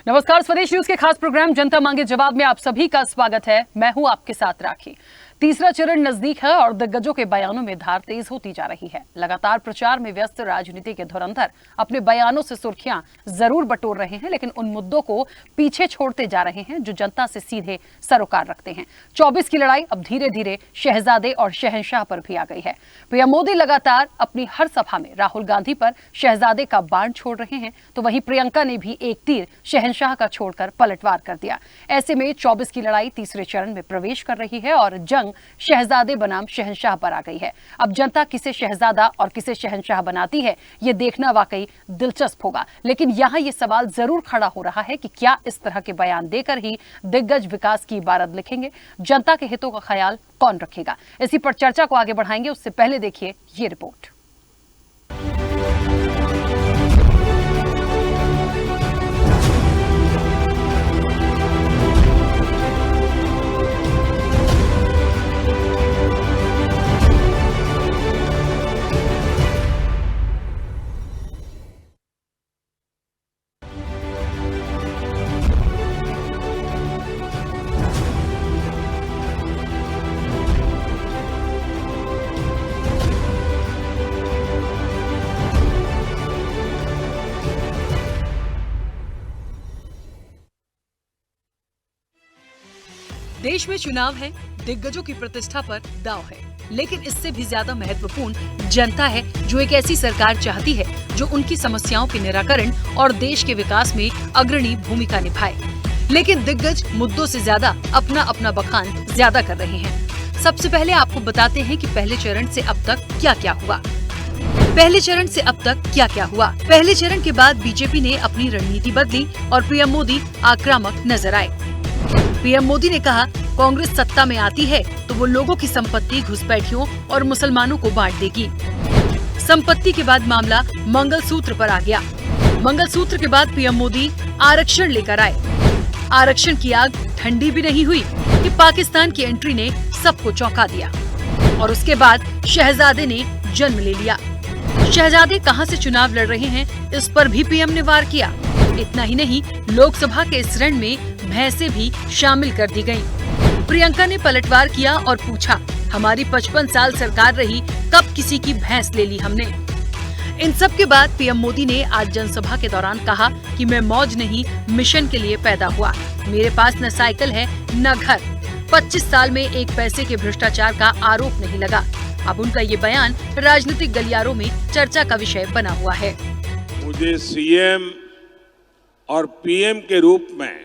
नमस्कार, स्वदेश न्यूज के खास प्रोग्राम जनता मांगे जवाब में आप सभी का स्वागत है। मैं हूं आपके साथ राखी। तीसरा चरण नजदीक है और दिग्गजों के बयानों में धार तेज होती जा रही है। लगातार प्रचार में व्यस्त राजनीति के धुरंधर अपने बयानों से सुर्खियां जरूर बटोर रहे हैं, लेकिन उन मुद्दों को पीछे छोड़ते जा रहे हैं जो जनता से सीधे सरोकार रखते हैं। 24 की लड़ाई अब धीरे धीरे शहजादे और शहंशाह पर भी आ गई है। पीएम मोदी लगातार अपनी हर सभा में राहुल गांधी पर शहजादे का बाण छोड़ रहे हैं, तो वहीं प्रियंका ने भी एक तीर शहंशाह का छोड़कर पलटवार कर दिया। ऐसे में 24 की लड़ाई तीसरे चरण में प्रवेश कर रही है और जंग शहजादे बनाम शहंशाह पर आ गई है। अब जनता किसे शहजादा और किसे शहंशाह बनाती है, ये देखना वाकई दिलचस्प होगा। लेकिन यहाँ ये सवाल जरूर खड़ा हो रहा है कि क्या इस तरह के बयान देकर ही दिग्गज विकास की इबारत लिखेंगे? जनता के हितों का ख्याल कौन रखेगा? इसी पर चर्चा को आगे बढ़ाएंगे। उससे पहले देखिए ये रिपोर्ट। देश में चुनाव है, दिग्गजों की प्रतिष्ठा पर दांव है, लेकिन इससे भी ज्यादा महत्वपूर्ण जनता है जो एक ऐसी सरकार चाहती है जो उनकी समस्याओं के निराकरण और देश के विकास में अग्रणी भूमिका निभाए। लेकिन दिग्गज मुद्दों से ज्यादा अपना अपना बखान ज्यादा कर रहे हैं। सबसे पहले आपको बताते हैं कि पहले चरण से अब तक क्या क्या हुआ। पहले चरण से अब तक क्या क्या हुआ। पहले चरण के बाद बीजेपी ने अपनी रणनीति बदली और पीएम मोदी आक्रामक नजर आए। पीएम मोदी ने कहा, कांग्रेस सत्ता में आती है तो वो लोगों की संपत्ति घुसपैठियों और मुसलमानों को बांट देगी। संपत्ति के बाद मामला मंगलसूत्र पर आ गया। मंगलसूत्र के बाद पीएम मोदी आरक्षण लेकर आए। आरक्षण की आग ठंडी भी नहीं हुई कि पाकिस्तान की एंट्री ने सबको चौंका दिया और उसके बाद शहजादे ने जन्म ले लिया। शहजादे कहां से चुनाव लड़ रहे हैं, इस पर भी पीएम ने वार किया। इतना ही नहीं, लोकसभा के इस रण में भैंसें भी शामिल कर दी गयी। प्रियंका ने पलटवार किया और पूछा, हमारी 55 साल सरकार रही, कब किसी की भैंस ले ली हमने? इन सब के बाद पीएम मोदी ने आज जनसभा के दौरान कहा कि मैं मौज नहीं, मिशन के लिए पैदा हुआ। मेरे पास न साइकिल है न घर। 25 साल में एक पैसे के भ्रष्टाचार का आरोप नहीं लगा। अब उनका ये बयान राजनीतिक गलियारों में चर्चा का विषय बना हुआ है। मुझे सीएम और पीएम के रूप में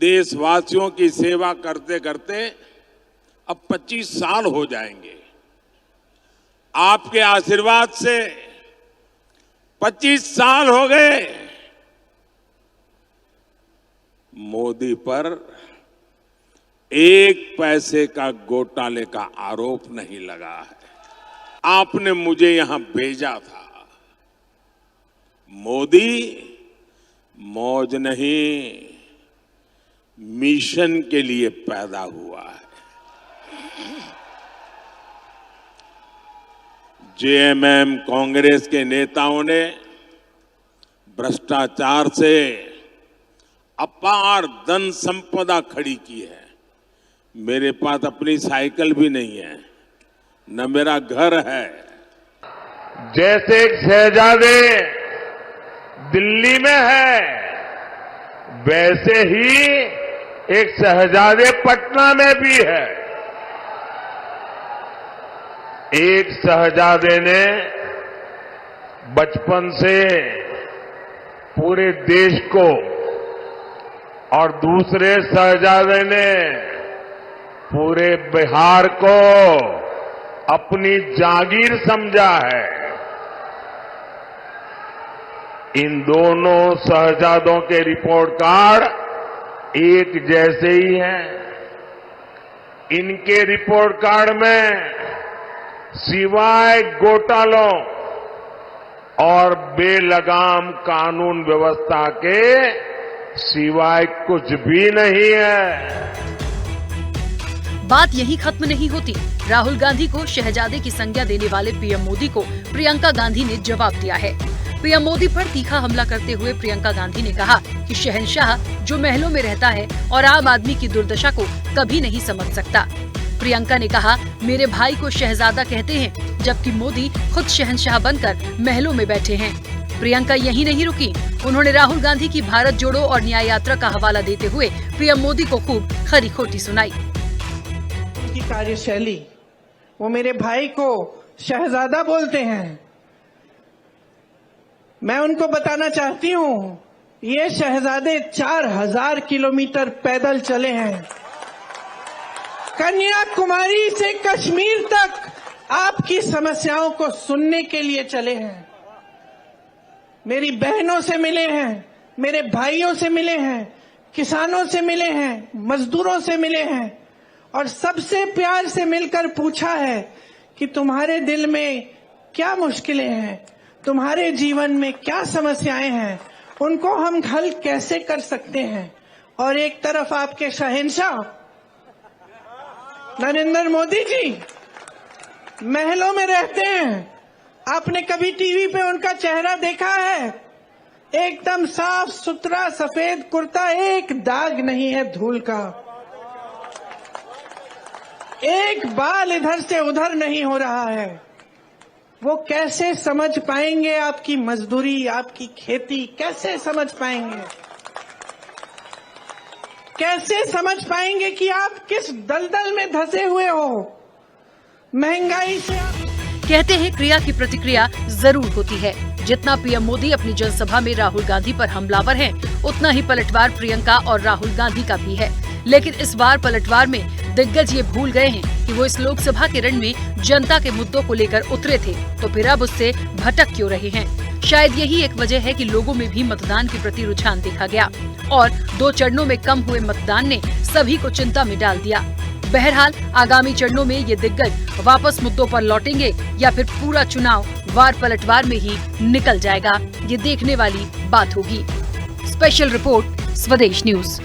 देशवासियों की सेवा करते करते अब 25 साल हो जाएंगे। आपके आशीर्वाद से 25 साल हो गए। मोदी पर एक पैसे का घोटाले का आरोप नहीं लगा है। आपने मुझे यहां भेजा था। मोदी मौज नहीं, मिशन के लिए पैदा हुआ है। जेएमएम कांग्रेस के नेताओं ने भ्रष्टाचार से अपार धन संपदा खड़ी की है। मेरे पास अपनी साइकिल भी नहीं है, न मेरा घर है। जैसे एक शहजादे दिल्ली में है, वैसे ही एक शहजादे पटना में भी है। एक शहजादे ने बचपन से पूरे देश को और दूसरे शहजादे ने पूरे बिहार को अपनी जागीर समझा है। इन दोनों शहजादों के रिपोर्ट कार्ड एक जैसे ही हैं। इनके रिपोर्ट कार्ड में सिवाय घोटालों और बेलगाम कानून व्यवस्था के सिवाय कुछ भी नहीं है। बात यही खत्म नहीं होती। राहुल गांधी को शहजादे की संज्ञा देने वाले पीएम मोदी को प्रियंका गांधी ने जवाब दिया है। पीएम मोदी पर तीखा हमला करते हुए प्रियंका गांधी ने कहा कि शहंशाह जो महलों में रहता है और आम आदमी की दुर्दशा को कभी नहीं समझ सकता। प्रियंका ने कहा, मेरे भाई को शहजादा कहते हैं, जबकि मोदी खुद शहंशाह बनकर महलों में बैठे हैं। प्रियंका यहीं नहीं रुकी, उन्होंने राहुल गांधी की भारत जोड़ो और न्याय यात्रा का हवाला देते हुए पीएम मोदी को खूब खरी खोटी सुनाई। उनकी कार्यशैली, वो मेरे भाई को शहजादा बोलते हैं। मैं उनको बताना चाहती हूँ, ये शहजादे 4000 किलोमीटर पैदल चले हैं। कन्याकुमारी से कश्मीर तक आपकी समस्याओं को सुनने के लिए चले हैं। मेरी बहनों से मिले हैं, मेरे भाइयों से मिले हैं, किसानों से मिले हैं, मजदूरों से मिले हैं और सबसे प्यार से मिलकर पूछा है कि तुम्हारे दिल में क्या मुश्किलें हैं, तुम्हारे जीवन में क्या समस्याएं हैं, उनको हम हल कैसे कर सकते हैं। और एक तरफ आपके शहंशाह नरेंद्र मोदी जी महलों में रहते हैं। आपने कभी टीवी पे उनका चेहरा देखा है? एकदम साफ सुथरा सफेद कुर्ता, एक दाग नहीं है धूल का, एक बाल इधर से उधर नहीं हो रहा है। वो कैसे समझ पाएंगे आपकी मजदूरी, आपकी खेती? कैसे समझ पाएंगे? कैसे समझ पाएंगे कि आप किस दलदल में धंसे हुए हो? महंगाई से कहते हैं क्रिया की प्रतिक्रिया जरूर होती है। जितना पीएम मोदी अपनी जनसभा में राहुल गांधी पर हमलावर हैं, उतना ही पलटवार प्रियंका और राहुल गांधी का भी है। लेकिन इस बार पलटवार में दिग्गज ये भूल गए हैं कि वो इस लोकसभा के रण में जनता के मुद्दों को लेकर उतरे थे, तो फिर अब उससे भटक क्यों रहे हैं? शायद यही एक वजह है कि लोगों में भी मतदान के प्रति रुझान देखा गया और 2 चरणों में कम हुए मतदान ने सभी को चिंता में डाल दिया। बहरहाल आगामी चरणों में ये दिग्गज वापस मुद्दों पर लौटेंगे या फिर पूरा चुनाव वार पलटवार में ही निकल जाएगा, ये देखने वाली बात होगी। स्पेशल रिपोर्ट, स्वदेश न्यूज।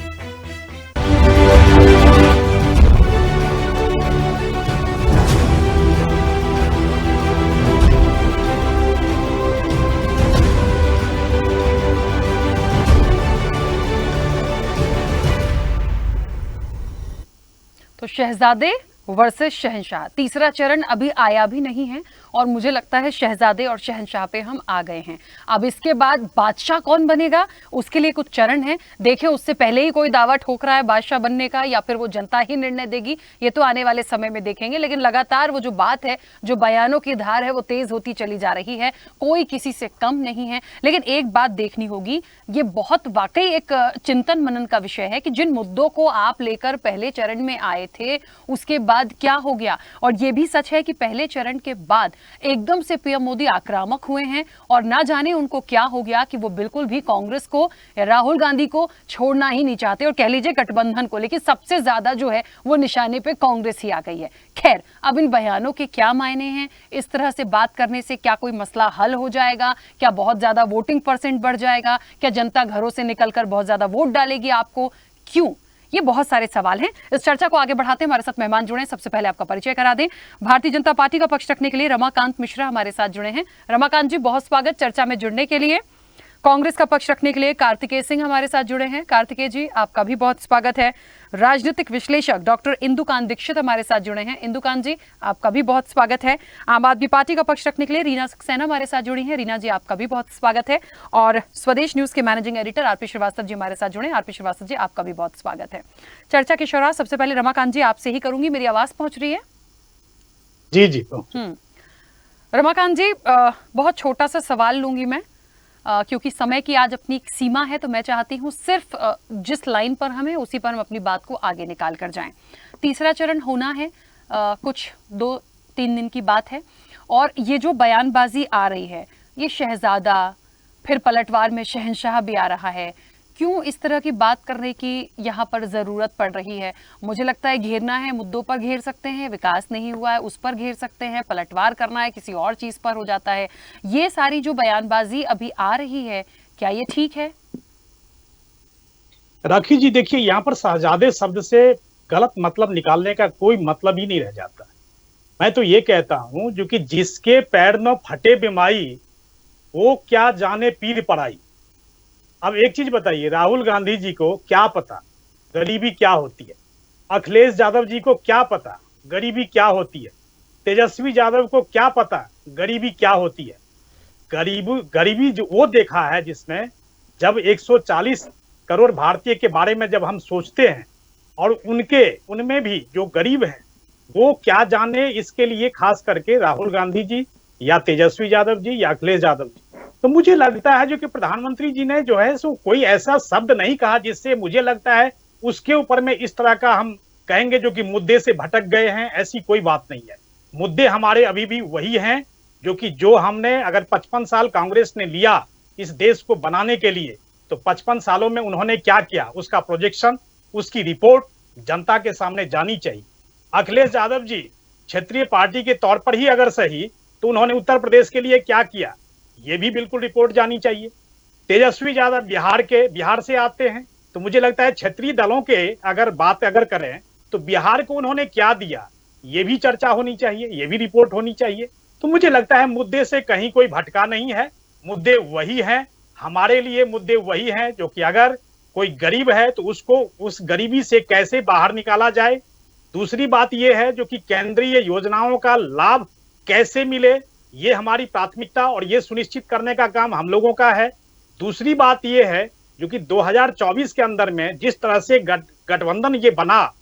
तो शहजादे वर्सेस शहंशाह, तीसरा चरण अभी आया भी नहीं है और मुझे लगता है शहजादे और शहंशाह पे हम आ गए हैं। अब इसके बाद बादशाह कौन बनेगा, उसके लिए कुछ चरण है। देखें, उससे पहले ही कोई दावा ठोक रहा है बादशाह बनने का या फिर वो जनता ही निर्णय देगी, ये तो आने वाले समय में देखेंगे। लेकिन लगातार वो जो बात है, जो बयानों की धार है, वो तेज होती चली जा रही है। कोई किसी से कम नहीं है। लेकिन एक बात देखनी होगी, ये बहुत वाकई एक चिंतन मनन का विषय है कि जिन मुद्दों को आप लेकर पहले चरण में आए थे, उसके बाद क्या हो गया। और ये भी सच है कि पहले चरण के बाद एकदम से पीएम मोदी आक्रामक हुए हैं और ना जाने उनको क्या हो गया कि वो बिल्कुल भी कांग्रेस को या राहुल गांधी को छोड़ना ही नहीं चाहते, और कह लीजिए गठबंधन को। लेकिन सबसे ज्यादा जो है वो निशाने पे कांग्रेस ही आ गई है। खैर, अब इन बयानों के क्या मायने हैं? इस तरह से बात करने से क्या कोई मसला हल हो जाएगा? क्या बहुत ज्यादा वोटिंग परसेंट बढ़ जाएगा? क्या जनता घरों से निकलकर बहुत ज्यादा वोट डालेगी आपको? क्यों? ये बहुत सारे सवाल हैं। इस चर्चा को आगे बढ़ाते हैं, हमारे साथ मेहमान जुड़े हैं। सबसे पहले आपका परिचय करा दें। भारतीय जनता पार्टी का पक्ष रखने के लिए रमाकांत मिश्रा हमारे साथ जुड़े हैं। रमाकांत जी, बहुत स्वागत चर्चा में जुड़ने के लिए। कांग्रेस का पक्ष रखने के लिए कार्तिकेय सिंह हमारे साथ जुड़े हैं। कार्तिकेय जी, आपका भी बहुत स्वागत है। राजनीतिक विश्लेषक डॉक्टर इंदुकांत दीक्षित हमारे साथ जुड़े हैं। इंदुकांत जी, आपका भी बहुत स्वागत है। आम आदमी पार्टी का पक्ष रखने के लिए रीना सक्सेना हमारे साथ जुड़ी हैं। रीना जी, आपका भी बहुत स्वागत है। और स्वदेश न्यूज के managing editor RP Srivastava ji हमारे साथ जुड़े हैं। आरपी श्रीवास्तव जी, आपका भी बहुत स्वागत है। चर्चा की शुरुआत सबसे पहले रमाकांत जी आपसे ही करूंगी। मेरी आवाज पहुंच रही है? जी जी। रमाकांत जी, बहुत छोटा सा सवाल लूंगी मैं, क्योंकि समय की आज अपनी एक सीमा है, तो मैं चाहती हूं सिर्फ जिस लाइन पर हमें उसी पर हम अपनी बात को आगे निकाल कर जाएं। तीसरा चरण होना है, कुछ 2-3 दिन की बात है, और ये जो बयानबाजी आ रही है, ये शहजादा, फिर पलटवार में शहंशाह भी आ रहा है, क्यों इस तरह की बात करने की यहाँ पर ज़रूरत पड़ रही है? मुझे लगता है घेरना है, मुद्दों पर घेर सकते हैं, विकास नहीं हुआ है उस पर घेर सकते हैं, पलटवार करना है किसी और चीज़ पर हो जाता है। ये सारी जो बयानबाजी अभी आ रही है, क्या ये ठीक है? राखी जी, देखिए, यहाँ पर शहजादे शब्द से गलत मतलब निकालने का कोई मतलब ही नहीं रह जाता। मैं तो ये कहता हूं, जो कि जिसके पैर न फटे बिमाई वो क्या जाने पीर पराई। अब एक चीज बताइए, राहुल गांधी जी को क्या पता गरीबी क्या होती है? अखिलेश यादव जी को क्या पता गरीबी क्या होती है? तेजस्वी यादव को क्या पता गरीबी क्या होती है? गरीबी जो वो देखा है जिसमें जब 140 करोड़ भारतीय के बारे में जब हम सोचते हैं और उनमें भी जो गरीब हैं वो क्या जाने, इसके लिए खास करके राहुल गांधी जी या तेजस्वी यादव जी या अखिलेश यादव जी। तो मुझे लगता है जो कि प्रधानमंत्री जी ने जो है सो कोई ऐसा शब्द नहीं कहा जिससे मुझे लगता है उसके ऊपर में इस तरह का हम कहेंगे जो कि मुद्दे से भटक गए हैं, ऐसी कोई बात नहीं है। मुद्दे हमारे अभी भी वही हैं जो हमने अगर 55 साल कांग्रेस ने लिया इस देश को बनाने के लिए, तो 55 सालों में उन्होंने क्या किया, उसका प्रोजेक्शन, उसकी रिपोर्ट जनता के सामने जानी चाहिए। अखिलेश यादव जी क्षेत्रीय पार्टी के तौर पर ही अगर सही तो उन्होंने उत्तर प्रदेश के लिए क्या किया, ये भी बिल्कुल रिपोर्ट जानी चाहिए। तेजस्वी यादव बिहार से आते हैं, तो मुझे लगता है क्षेत्रीय दलों के अगर बात करें तो बिहार को उन्होंने क्या दिया, ये भी चर्चा होनी चाहिए, ये भी रिपोर्ट होनी चाहिए। तो मुझे लगता है मुद्दे से कहीं कोई भटका नहीं है, मुद्दे वही हैं, हमारे लिए मुद्दे वही हैं जो कि अगर कोई गरीब है तो उसको उस गरीबी से कैसे बाहर निकाला जाए। दूसरी बात यह है जो कि केंद्रीय योजनाओं का लाभ कैसे मिले, ये हमारी प्राथमिकता और ये सुनिश्चित करने का काम हम लोगों का है। दूसरी बात यह है जो कि 2024 के अंदर में जिस तरह से गठबंधन ये बना,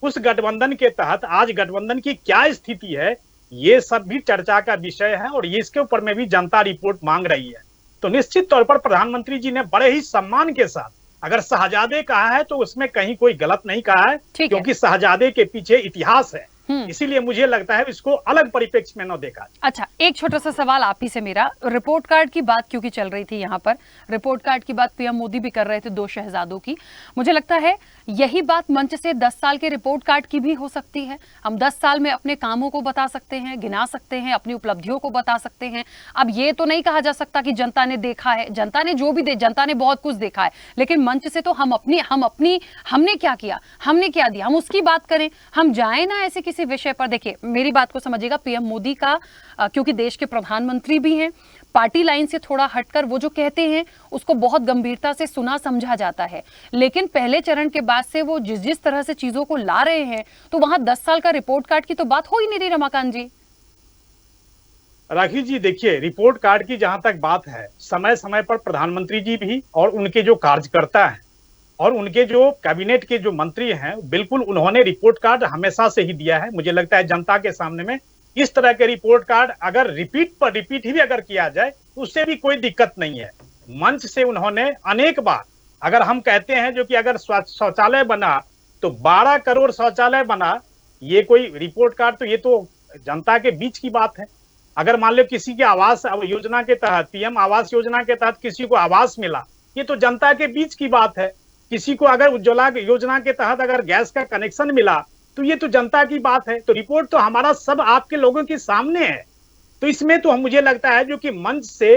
उस गठबंधन के तहत आज गठबंधन की क्या स्थिति है, ये सब भी चर्चा का विषय है और ये इसके ऊपर में भी जनता रिपोर्ट मांग रही है। तो निश्चित तौर पर प्रधानमंत्री जी ने बड़े ही सम्मान के साथ अगर शहजादे कहा है तो उसमें कहीं कोई गलत नहीं कहा है, क्योंकि शहजादे के पीछे इतिहास है, इसीलिए मुझे लगता है इसको अलग परिप्रेक्ष्य में न देखा। अच्छा, एक छोटा सा सवाल आप ही से मेरा, रिपोर्ट कार्ड की बात क्योंकि चल रही थी यहाँ पर, रिपोर्ट कार्ड की बात पीएम मोदी भी कर रहे थे 2 शहजादों की, मुझे लगता है यही बात मंच से 10 साल के रिपोर्ट कार्ड की भी हो सकती है। हम 10 साल में अपने कामों को बता सकते हैं, गिना सकते हैं, अपनी उपलब्धियों को बता सकते हैं। अब ये तो नहीं कहा जा सकता कि जनता ने देखा है, जनता ने जो भी जनता ने बहुत कुछ देखा है, लेकिन मंच से तो हमने क्या किया, हमने क्या दिया, हम उसकी बात करें, हम जाए ना ऐसे किसी विषय पर। देखिए मेरी बात को समझिएगा, पीएम मोदी का क्योंकि देश के प्रधानमंत्री भी हैं, पार्टी लाइन से थोड़ा हटकर वो जो कहते हैं उसको बहुत गंभीरता से सुना समझा जाता है, लेकिन पहले चरण के बाद से वो जिस तरह से चीजों को ला रहे हैं तो वहां 10 साल का रिपोर्ट कार्ड की तो बात हो ही नहीं रही। रमाकांत जी, राखी जी, देखिए रिपोर्ट कार्ड की जहां तक बात है, समय समय पर प्रधानमंत्री जी भी और उनके जो कार्यकर्ता हैं और उनके जो कैबिनेट के जो मंत्री हैं, बिल्कुल उन्होंने रिपोर्ट कार्ड हमेशा से ही दिया है। मुझे लगता है जनता के सामने में इस तरह के रिपोर्ट कार्ड अगर रिपीट ही भी अगर किया जाए उससे भी कोई दिक्कत नहीं है। मंच से उन्होंने अनेक बार, अगर हम कहते हैं जो कि अगर शौचालय बना तो 12 करोड़ शौचालय बना, ये कोई रिपोर्ट कार्ड, तो ये तो जनता के बीच की बात है। अगर मान लो किसी के आवास योजना के तहत, पीएम आवास योजना के तहत किसी को आवास मिला, ये तो जनता के बीच की बात है। किसी को अगर उज्ज्वला योजना के तहत अगर गैस का कनेक्शन मिला तो ये तो जनता की बात है। तो रिपोर्ट तो हमारा सब आपके लोगों के सामने है। तो इसमें तो मुझे लगता है जो कि मंच से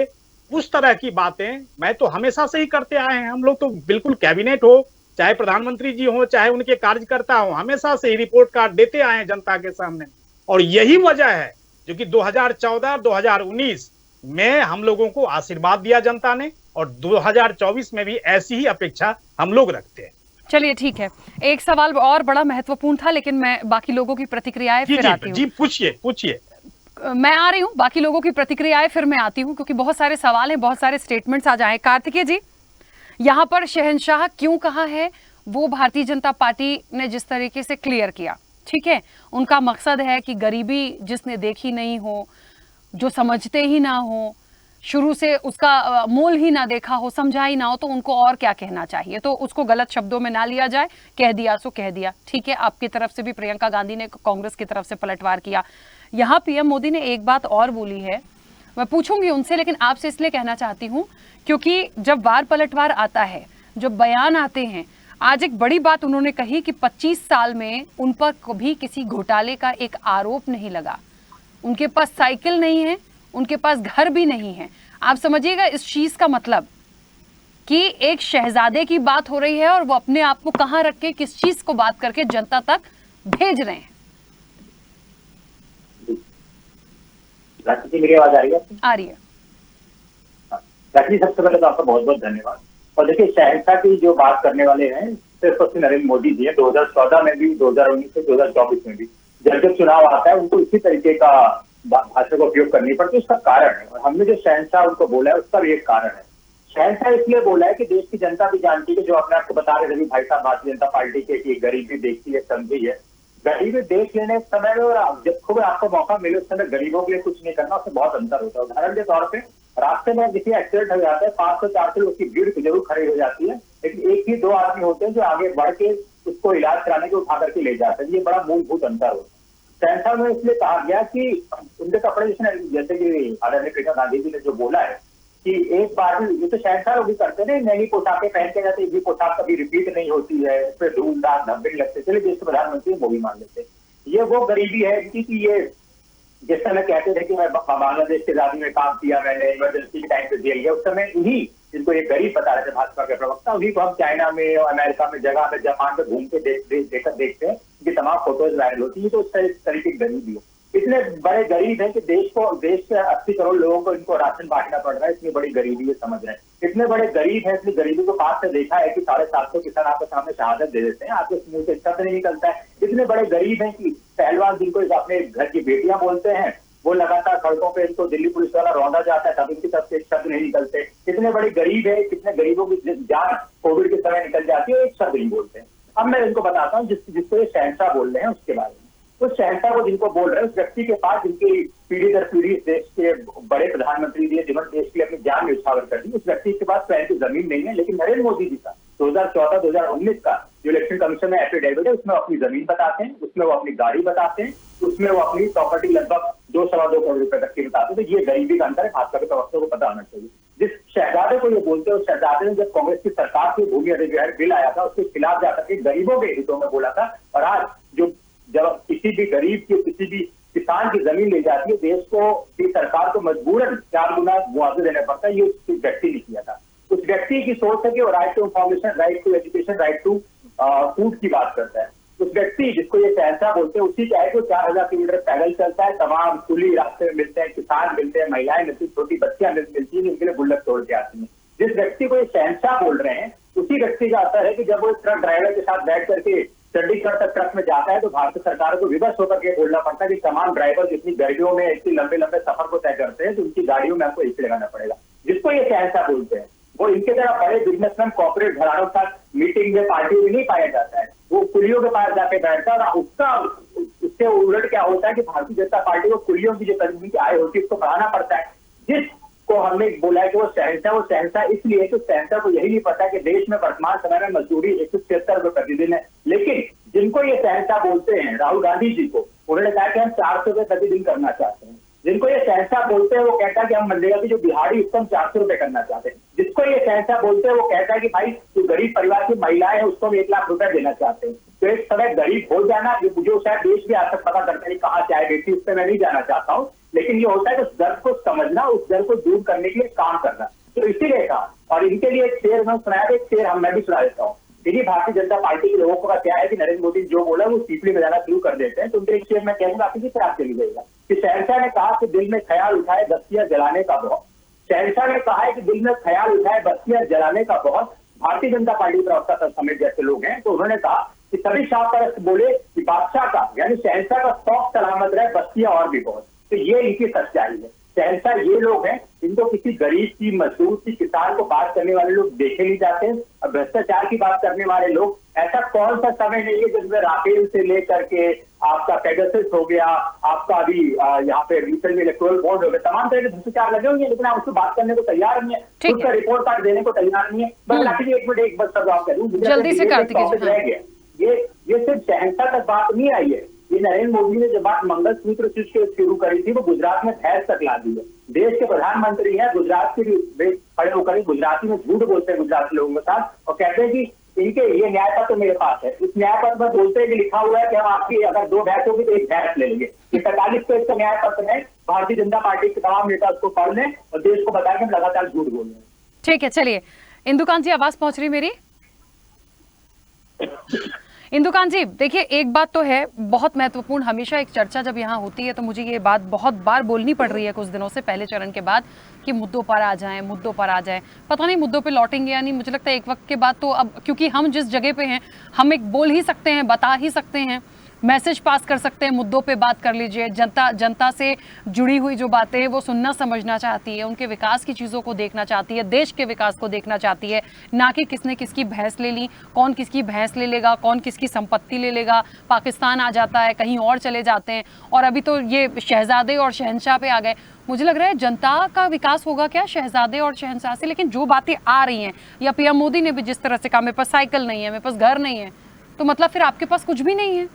उस तरह की बातें मैं तो हमेशा से ही करते आए हैं। हम लोग तो बिल्कुल कैबिनेट हो, चाहे प्रधानमंत्री जी हो, चाहे उनके कार्यकर्ता हो, हमेशा से ही रिपोर्ट कार्ड देते आए हैं जनता के सामने। और यही वजह है जो कि 2014-2019 में हम लोगों को आशीर्वाद दिया जनता ने और 2024 में भी ऐसी ही अपेक्षा हम लोग रखते हैं। चलिए ठीक है, एक सवाल और बड़ा महत्वपूर्ण था, लेकिन मैं बाकी लोगों की प्रतिक्रियाएं फिर आती हूँ। जी पूछिए। मैं आ रही हूँ, बाकी लोगों की प्रतिक्रियाएं फिर मैं आती हूँ, क्योंकि बहुत सारे सवाल हैं, बहुत सारे स्टेटमेंट्स आ जाए। कार्तिकेय जी, यहाँ पर शहंशाह क्यों कहा है, वो भारतीय जनता पार्टी ने जिस तरीके से क्लियर किया, ठीक है, उनका मकसद है कि गरीबी जिसने देखी नहीं हो, जो समझते ही ना हो, शुरू से उसका मोल ही ना देखा हो, समझा ही ना हो, तो उनको और क्या कहना चाहिए। तो उसको गलत शब्दों में ना लिया जाए, कह दिया सो कह दिया, ठीक है। आपकी तरफ से भी प्रियंका गांधी ने कांग्रेस की तरफ से पलटवार किया। यहाँ पीएम मोदी ने एक बात और बोली है, मैं पूछूंगी उनसे, लेकिन आपसे इसलिए कहना चाहती हूँ क्योंकि जब वार पलटवार आता है, जब बयान आते हैं, आज एक बड़ी बात उन्होंने कही कि 25 साल में उन पर कभी किसी घोटाले का एक आरोप नहीं लगा, उनके पास साइकिल नहीं है, उनके पास घर भी नहीं है। आप समझिएगा इस चीज का मतलब कि एक शहजादे की बात हो रही है और वो अपने आप को कहां रख के किस चीज को बात करके जनता तक भेज रहे हैं। मेरी आवाज आ रही है? आ रही है। बाकी सबसे पहले तो आपका बहुत बहुत धन्यवाद। और देखिए, शहंशाह की जो बात करने वाले हैं सिर्फ और सिर्फ नरेंद्र मोदी जी है। 2014 में भी, 2019 से 2024 में भी जब जब चुनाव आता है उनको इसी तरीके का भाषा का उपयोग करनी पड़ती है। उसका कारण है, और हमने जो शहंशाह उनको बोला है उसका भी एक कारण है। शहंशाह इसलिए बोला है कि देश की जनता भी जानती है, जो अपने आपको बता रहे थे भाई साहब भारतीय जनता पार्टी के, कि गरीबी देखती है, समझी है। गरीबी देख लेने के समय में और जब खूब आपको मौका मिले उस समय गरीबों के लिए कुछ नहीं करना, उससे बहुत अंतर होता है। उदाहरण के तौर पर रास्ते में किसी एक्सीडेंट हो जाता है, 500-400 लोग की भीड़ जरूर खड़ी हो जाती है, लेकिन एक ही 2 आदमी होते हैं जो आगे बढ़ के उसको इलाज कराने के उठा करके ले जाते हैं। ये बड़ा मूलभूत अंतर होता है। शहंशाह में इसलिए कहा गया कि उनके कपड़े जैसे कि आदरणीय प्रियंका गांधी जी ने जो बोला है कि एक बार भी, ये तो शहंशाह लोग भी करते हैं, नई पोशाकें पहन के जाते, ये पोशाक कभी रिपीट नहीं होती है, उस पर धूल धाम धब्बे नहीं लगते, चलिए देश के प्रधानमंत्री वो भी मान लेते। ये वो गरीबी है कि ये जिस समय कहते थे कि मैं बांग्लादेश के आजादी में काम किया, मैंने इमरजेंसी के टाइम पे जेल गया, उस समय इन्हीं जिनको ये गरीब बता रहे थे भाजपा के प्रवक्ता, उन्हीं को हम चाइना में और अमेरिका में जगह पे जापान पे घूम के देखते हैं कि तमाम फोटोज वायरल होती है। तो उस तरीके की गरीबी है। इतने बड़े गरीब है कि देश के 80 करोड़ लोगों को इनको राशन बांटना पड़ रहा है, इतनी बड़ी गरीबी है, समझ रहे हैं। इतने बड़े गरीब है, इतनी गरीबी को पास से देखा है कि 750 किसान आपके सामने शहादत दे देते हैं, आपके मुंह से शब्द नहीं निकलता है। इतने बड़े गरीब है कि पहलवान जिनको अपने घर की बेटियां बोलते हैं, वो लगातार सड़कों पे इनको दिल्ली पुलिस वाला रौंदा जाता है, तब इनकी तरफ से एक शब्द नहीं निकलते। इतने बड़े गरीब है, कितने गरीबों की जान कोविड के समय निकल जाती है, एक शब्द नहीं बोलते हैं। अब मैं इनको बताता हूँ जिसको ये शहंशाह बोल रहे हैं उसके बारे में। उस शहंशाह को जिनको बोल रहे हैं, उस व्यक्ति के पास जिनकी पीढ़ी दर पीढ़ी देश के बड़े प्रधानमंत्री दिए, जिन्होंने देश के लिए अपनी जान न्यौछावर कर दी, उस व्यक्ति के पास पहले जमीन नहीं है। लेकिन नरेंद्र मोदी जी का 2014-2019 का जो इलेक्शन कमीशन में एफिडेविट है, उसमें वो अपनी जमीन बताते हैं, उसमें वो अपनी गाड़ी बताते हैं, उसमें वो अपनी प्रॉपर्टी लगभग 2-2.25 करोड़ रुपए तक की बताते हैं। तो ये गरीबी का अंतर है, भाजपा के प्रवक्ता को पता होना चाहिए। जिस शहजादे को ये बोलते हैं, उस शहजादे ने जब कांग्रेस की सरकार की भूमि अधिग्रहण बिल आया था, उसके खिलाफ जाकर के गरीबों के हितों में बोला था। और आज जब किसी भी गरीब की, किसी भी किसान की जमीन ले जाती है, देश को की सरकार को मजबूरन 4 गुना मुआवजा देना पड़ता है, ये उस व्यक्ति ने किया था। उस व्यक्ति की सोच है कि वो right to information, right to education, right to food की बात करता है। उस व्यक्ति जिसको ये शहंशाह बोलते हैं, उसी क्या है कि 4000 किलोमीटर पैदल चलता है, तमाम कुली रास्ते में मिलते हैं, किसान मिलते हैं, महिलाएं मिलती, छोटी बच्चियां मिलती है, जिनके लिए बुल्लट तोड़ के आती है। जिस व्यक्ति को ये शहंशाह बोल रहे हैं, उसी व्यक्ति का असर है कि जब वो ट्रक ड्राइवर के साथ बैठ करके चंडीगढ़ तक ट्रक में जाता है, तो भारत सरकार को विवश होकर के बोलना पड़ता है कि तमाम ड्राइवर जितनी गर्मियों में इतनी लंबे लंबे सफर को तय करते हैं, तो उनकी गाड़ियों में आपको एसी लगाना पड़ेगा। जिसको ये शहंशाह बोलते हैं, वो इनके तरह बड़े बिजनेसमैन कॉर्पोरेट घरानों के साथ मीटिंग में, पार्टी में नहीं पाया जाता है। वो कुलियों के पास जाके बैठता है, और उसके उलट क्या होता है कि भारतीय जनता पार्टी को कुलियों की जो तनख्वाह की आय होती है उसको बढ़ाना पड़ता है। जिसको हमने बोला है कि वो शहंशाह इसलिए कि शहंशाह को यही नहीं पता है कि देश में वर्तमान समय में मजदूरी 176 रुपए प्रतिदिन है। लेकिन जिनको ये शहंशाह बोलते हैं, राहुल गांधी जी को, उन्होंने कहा कि हम 400 रुपए प्रतिदिन करना चाहते हैं। जिनको ये शहंशाह बोलते हैं, वो कहता है कि हम मनरेगा की जो दिहाड़ी उसको हम 400 रुपए करना चाहते हैं। जिसको ये शहंशाह बोलते हैं, वो कहता है कि भाई जो गरीब परिवार की महिलाएं हैं उसको हम 1 लाख रुपए देना चाहते हैं। तो एक समय गरीब हो जाना, जो शायद देश भी आज तक पता करता है कहाँ चाहे बेटी, उस पर मैं नहीं जाना चाहता हूँ, लेकिन ये होता है कि उस दर्द को समझना, उस दर्द को दूर करने के लिए काम करना। तो इसीलिए कहा, और इनके लिए एक शेर मैं सुनाया, एक शेर मैं भी सुना देता हूँ। यही भारतीय जनता पार्टी के लोगों का क्या है कि नरेंद्र मोदी जो बोला वो सीपली बजाना शुरू कर देते हैं। तो उनके एक शेर मैं कहूंगा, आपकी फिर आप चली जाएगा कि शहंशाह ने कहा कि दिल में ख्याल उठाए बस्तियां जलाने का बहुत। शहंशाह ने कहा है कि दिल में ख्याल उठाए बस्तियां जलाने का बहुत। भारतीय जनता पार्टी प्रवक्ता समेत जैसे लोग हैं, तो उन्होंने कहा कि सभी शाहपरस्त बोले कि बादशाह का यानी शहंशाह का शौक सलामत रहे, बस्तियां और भी बहुत। तो ये इनकी सच्चाई है। शहंशाह ये लोग हैं जिनको किसी गरीब की, मजदूर की, किसान को बात करने वाले लोग देखे नहीं जाते। और भ्रष्टाचार की बात करने वाले लोग, ऐसा कौन सा समय नहीं है जिसमें राफेल से लेकर के आपका पेगासस हो गया, आपका अभी यहाँ पे रिसेंट में इलेक्टोरल बॉन्ड हो गया, तमाम तरह के भ्रष्टाचार लगे हुए हैं, लेकिन आप उसको बात करने को तैयार नहीं है, उसका रिपोर्ट कार्ड देने को तैयार नहीं है। बस लाखी एक मिनट, एक बस सब आप करूँ, जल्दी से कार्तिक रह गया। ये सिर्फ शहंशाह तक बात नहीं आई है। ये नरेंद्र मोदी ने जब बात मंगलसूत्र शुरू करी थी, वो गुजरात में भैंस तक ला दी है। देश के प्रधानमंत्री हैं, गुजरात के भी खड़े होकर गुजराती में झूठ बोलते हैं गुजराती लोगों के साथ, और कहते हैं कि इनके ये न्याय पत्र मेरे पास है। इस न्याय पत्र में बोलते हैं कि लिखा हुआ है कि हम आपकी अगर 2 भैंस होगी तो 1 भैंस ले लेंगे। ये 45 पेज का न्याय पत्र है। भारतीय जनता पार्टी के तमाम नेता उसको पढ़ लें और देश को बताएं कि हम लगातार झूठ बोल रहे हैं। ठीक है, चलिए इंदुकांत जी, आवाज पहुंच रही मेरी? इंदुकांत जी, देखिए एक बात तो है बहुत महत्वपूर्ण, हमेशा एक चर्चा जब यहाँ होती है तो मुझे ये बात बहुत बार बोलनी पड़ रही है कुछ दिनों से, पहले चरण के बाद, कि मुद्दों पर आ जाएं, मुद्दों पर आ जाएं। पता नहीं मुद्दों पे लौटेंगे या नहीं, मुझे लगता है एक वक्त के बाद तो अब, क्योंकि हम जिस जगह पे हैं हम एक बोल ही सकते हैं, बता ही सकते हैं, मैसेज पास कर सकते हैं, मुद्दों पे बात कर लीजिए। जनता से जुड़ी हुई जो बातें हैं वो सुनना समझना चाहती है, उनके विकास की चीज़ों को देखना चाहती है, देश के विकास को देखना चाहती है, ना कि किसने किसकी भैंस ले ली, कौन किसकी भैंस ले लेगा, कौन किसकी संपत्ति ले लेगा, पाकिस्तान आ जाता है, कहीं और चले जाते हैं, और अभी तो ये शहजादे और शहंशाह पे आ गए। मुझे लग रहा है जनता का विकास होगा क्या शहजादे और शहंशाह से? लेकिन जो बातें आ रही हैं, या पीएम मोदी ने भी जिस तरह से कहा मेरे पास साइकिल नहीं है, मेरे पास घर नहीं है, तो मतलब फिर आपके पास कुछ भी नहीं है।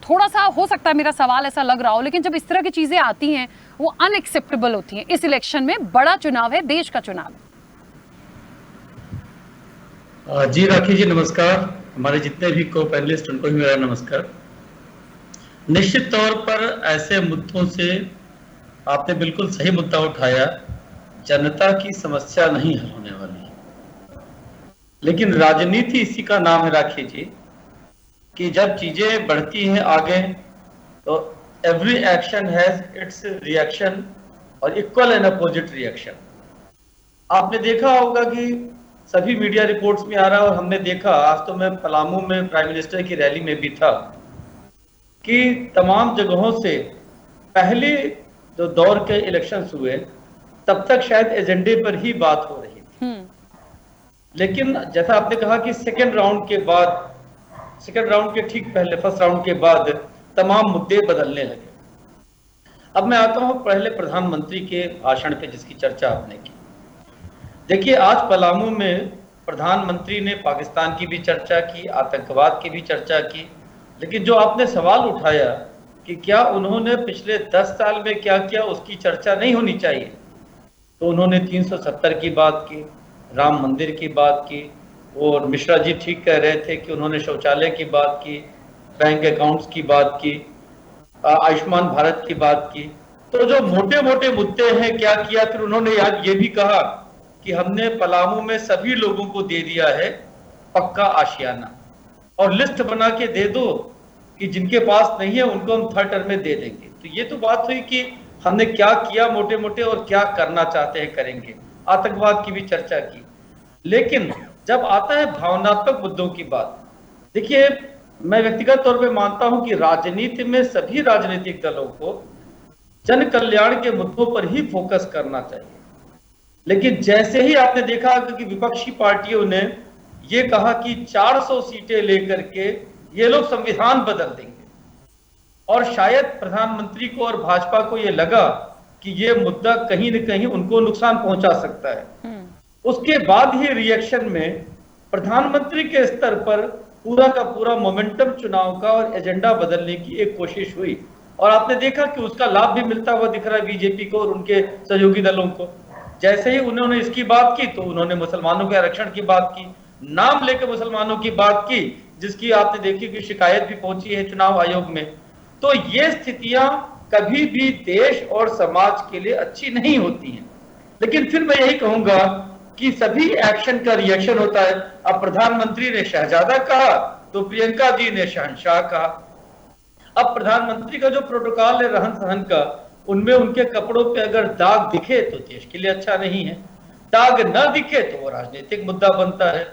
थोड़ा सा हो सकता है मेरा सवाल ऐसा लग रहा हो, लेकिन जब इस तरह की चीजें आती हैं वो अनएक्सेप्टेबल होती हैं। इस इलेक्शन में बड़ा चुनाव है, देश का चुनाव है। जी राखी जी नमस्कार, हमारे जितने भी को पैनलिस्ट उनको भी मेरा नमस्कार। निश्चित तौर पर ऐसे मुद्दों से आपने बिल्कुल सही मुद्दा उठाया, जनता की समस्या नहीं हल होने वाली है, लेकिन राजनीति इसी का नाम है राखी जी, कि जब चीजें बढ़ती हैं आगे तो every action has its reaction और इक्वल एंड अपोजिट रिएक्शन। आपने देखा होगा कि सभी मीडिया रिपोर्ट्स में आ रहा है, और हमने देखा, आज तो मैं पलामू में प्राइम मिनिस्टर की रैली में भी था, कि तमाम जगहों से पहले जो दौर के इलेक्शंस हुए तब तक शायद एजेंडे पर ही बात हो रही थी, लेकिन जैसा आपने कहा कि सेकेंड राउंड के ठीक पहले फर्स्ट राउंड के बाद तमाम मुद्दे बदलने लगे। अब मैं आता हूं पहले प्रधानमंत्री के भाषण पे जिसकी चर्चा आपने की। देखिए आज पलामू में प्रधानमंत्री ने पाकिस्तान की भी चर्चा की, आतंकवाद की भी चर्चा की, लेकिन जो आपने सवाल उठाया कि क्या उन्होंने पिछले 10 साल में क्या किया उसकी चर्चा नहीं होनी चाहिए, तो उन्होंने 370 की बात की, राम मंदिर की बात की, और मिश्रा जी ठीक कह रहे थे कि उन्होंने शौचालय की बात की, बैंक अकाउंट्स की बात की, आयुष्मान भारत की बात की। तो जो मोटे मोटे मुद्दे हैं क्या किया, फिर उन्होंने याद ये भी कहा कि हमने पलामू में सभी लोगों को दे दिया है पक्का आशियाना, और लिस्ट बना के दे दो कि जिनके पास नहीं है उनको हम थर्ड टर्म में दे देंगे। तो ये तो बात हुई कि हमने क्या किया मोटे मोटे और क्या करना चाहते हैं करेंगे। आतंकवाद की भी चर्चा की, लेकिन जब आता है भावनात्मक मुद्दों की बात, देखिए मैं व्यक्तिगत तौर पे मानता हूं कि राजनीति में सभी राजनीतिक दलों को जन कल्याण के मुद्दों पर ही फोकस करना चाहिए, लेकिन जैसे ही आपने देखा कि विपक्षी पार्टियों ने ये कहा कि 400 सीटें लेकर के ये लोग संविधान बदल देंगे, और शायद प्रधानमंत्री को और भाजपा को ये लगा कि ये मुद्दा कहीं न कहीं उनको नुकसान पहुंचा सकता है। उसके बाद ही रिएक्शन में प्रधानमंत्री के स्तर पर पूरा का पूरा मोमेंटम चुनाव का और एजेंडा बदलने की एक कोशिश हुई, और आपने देखा कि उसका लाभ भी मिलता हुआ दिख रहा है बीजेपी को और उनके सहयोगी दलों को। जैसे ही उन्होंने इसकी बात की तो उन्होंने मुसलमानों के आरक्षण की बात की, नाम लेकर मुसलमानों की बात की, जिसकी आपने देखी कि शिकायत भी पहुंची है चुनाव आयोग में। तो ये स्थितियां कभी भी देश और समाज के लिए अच्छी नहीं होती हैं। लेकिन फिर मैं यही कहूंगा कि सभी एक्शन का रिएक्शन होता है। अब प्रधानमंत्री ने शहजादा कहा तो प्रियंका जी ने शहंशाह कहा। अब प्रधानमंत्री का जो प्रोटोकॉल है रहन सहन का, उनमें उनके कपड़ों पे अगर दाग दिखे तो देश के लिए अच्छा नहीं है, दाग न दिखे तो वो राजनीतिक मुद्दा बनता है।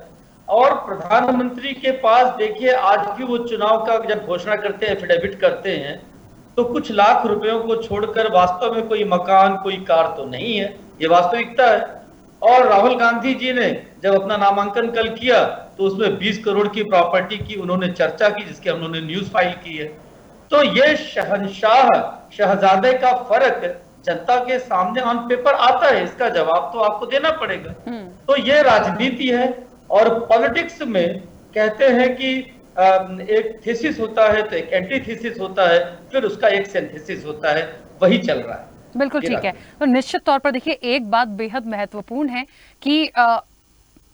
और प्रधानमंत्री के पास देखिए आज भी वो चुनाव का जब घोषणा करते हैं, एफिडेविट करते हैं, तो कुछ लाख रुपयों को छोड़कर वास्तव में कोई मकान कोई कार तो नहीं है, ये वास्तविकता है। और राहुल गांधी जी ने जब अपना नामांकन कल किया तो उसमें 20 करोड़ की प्रॉपर्टी की उन्होंने चर्चा की, जिसकी हमने न्यूज फाइल की है। तो ये शहंशाह शहजादे का फर्क जनता के सामने ऑन पेपर आता है, इसका जवाब तो आपको देना पड़ेगा। तो ये राजनीति है, और पॉलिटिक्स में कहते हैं कि एक थीसिस होता है तो एक एंटीथीसिस होता है, फिर उसका एक सिंथेसिस होता है, वही चल रहा है। बिल्कुल ठीक है। तो निश्चित तौर पर देखिए एक बात बेहद महत्वपूर्ण है कि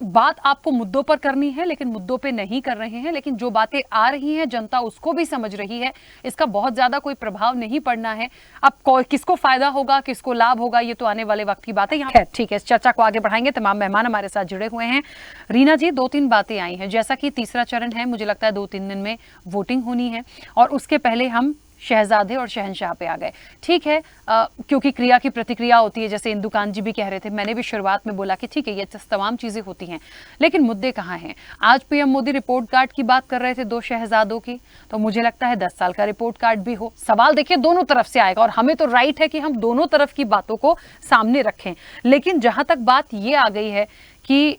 बात आपको मुद्दों पर करनी है, लेकिन मुद्दों पे नहीं कर रहे हैं। लेकिन जो बातें आ रही हैं जनता उसको भी समझ रही है, इसका बहुत ज्यादा कोई प्रभाव नहीं पड़ना है। अब किसको फायदा होगा, किसको लाभ होगा, ये तो आने वाले वक्त की बात है। यहाँ ठीक है, इस चर्चा को आगे बढ़ाएंगे। तमाम मेहमान हमारे साथ जुड़े हुए हैं। रीना जी, 2-3 बातें आई हैं, जैसा कि तीसरा चरण है, मुझे लगता है 2-3 दिन में वोटिंग होनी है, और उसके पहले हम शहजादे और शहंशाह पे आ गए। ठीक है, क्योंकि क्रिया की प्रतिक्रिया होती है, जैसे इंदुकान जी भी कह रहे थे, मैंने भी शुरुआत में बोला कि ठीक है, ये तमाम चीजें होती हैं, लेकिन मुद्दे कहाँ हैं? आज पीएम मोदी रिपोर्ट कार्ड की बात कर रहे थे 2 शहजादों की, तो मुझे लगता है 10 साल का रिपोर्ट कार्ड भी हो। सवाल देखिए दोनों तरफ से आएगा, और हमें तो राइट है कि हम दोनों तरफ की बातों को सामने रखें। लेकिन जहां तक बात ये आ गई है कि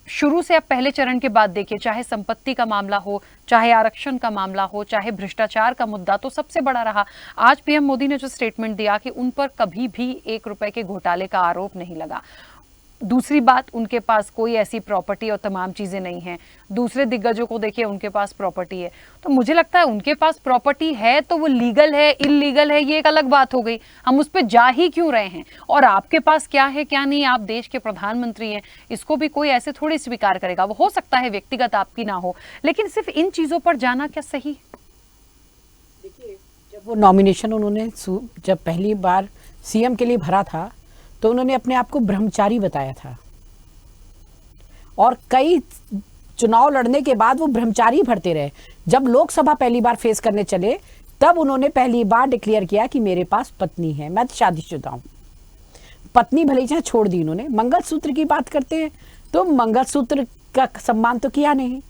शुरू से अब पहले चरण के बाद देखिए, चाहे संपत्ति का मामला हो, चाहे आरक्षण का मामला हो, चाहे भ्रष्टाचार का मुद्दा तो सबसे बड़ा रहा। आज पीएम मोदी ने जो स्टेटमेंट दिया कि उन पर कभी भी 1 रुपए के घोटाले का आरोप नहीं लगा। दूसरी बात, उनके पास कोई ऐसी प्रॉपर्टी और तमाम चीजें नहीं हैं। दूसरे दिग्गजों को देखिए, उनके पास प्रॉपर्टी है। तो मुझे लगता है उनके पास प्रॉपर्टी है तो वो लीगल है, इलीगल है, ये एक अलग बात हो गई। हम उस पर जा ही क्यों रहे हैं? और आपके पास क्या है क्या नहीं, आप देश के प्रधानमंत्री हैं, इसको भी कोई ऐसे थोड़ी स्वीकार करेगा। वो हो सकता है व्यक्तिगत आपकी ना हो, लेकिन सिर्फ इन चीजों पर जाना क्या सही? देखिए, जब वो नॉमिनेशन उन्होंने जब पहली बार सीएम के लिए भरा था, तो उन्होंने अपने आप को ब्रह्मचारी बताया था, और कई चुनाव लड़ने के बाद वो ब्रह्मचारी भरते रहे। जब लोकसभा पहली बार फेस करने चले, तब उन्होंने पहली बार डिक्लेयर किया कि मेरे पास पत्नी है, मैं शादीशुदा हूं। पत्नी भले ही छोड़ दी उन्होंने। मंगलसूत्र की बात करते हैं तो मंगलसूत्र का सम्मान तो किया नहीं,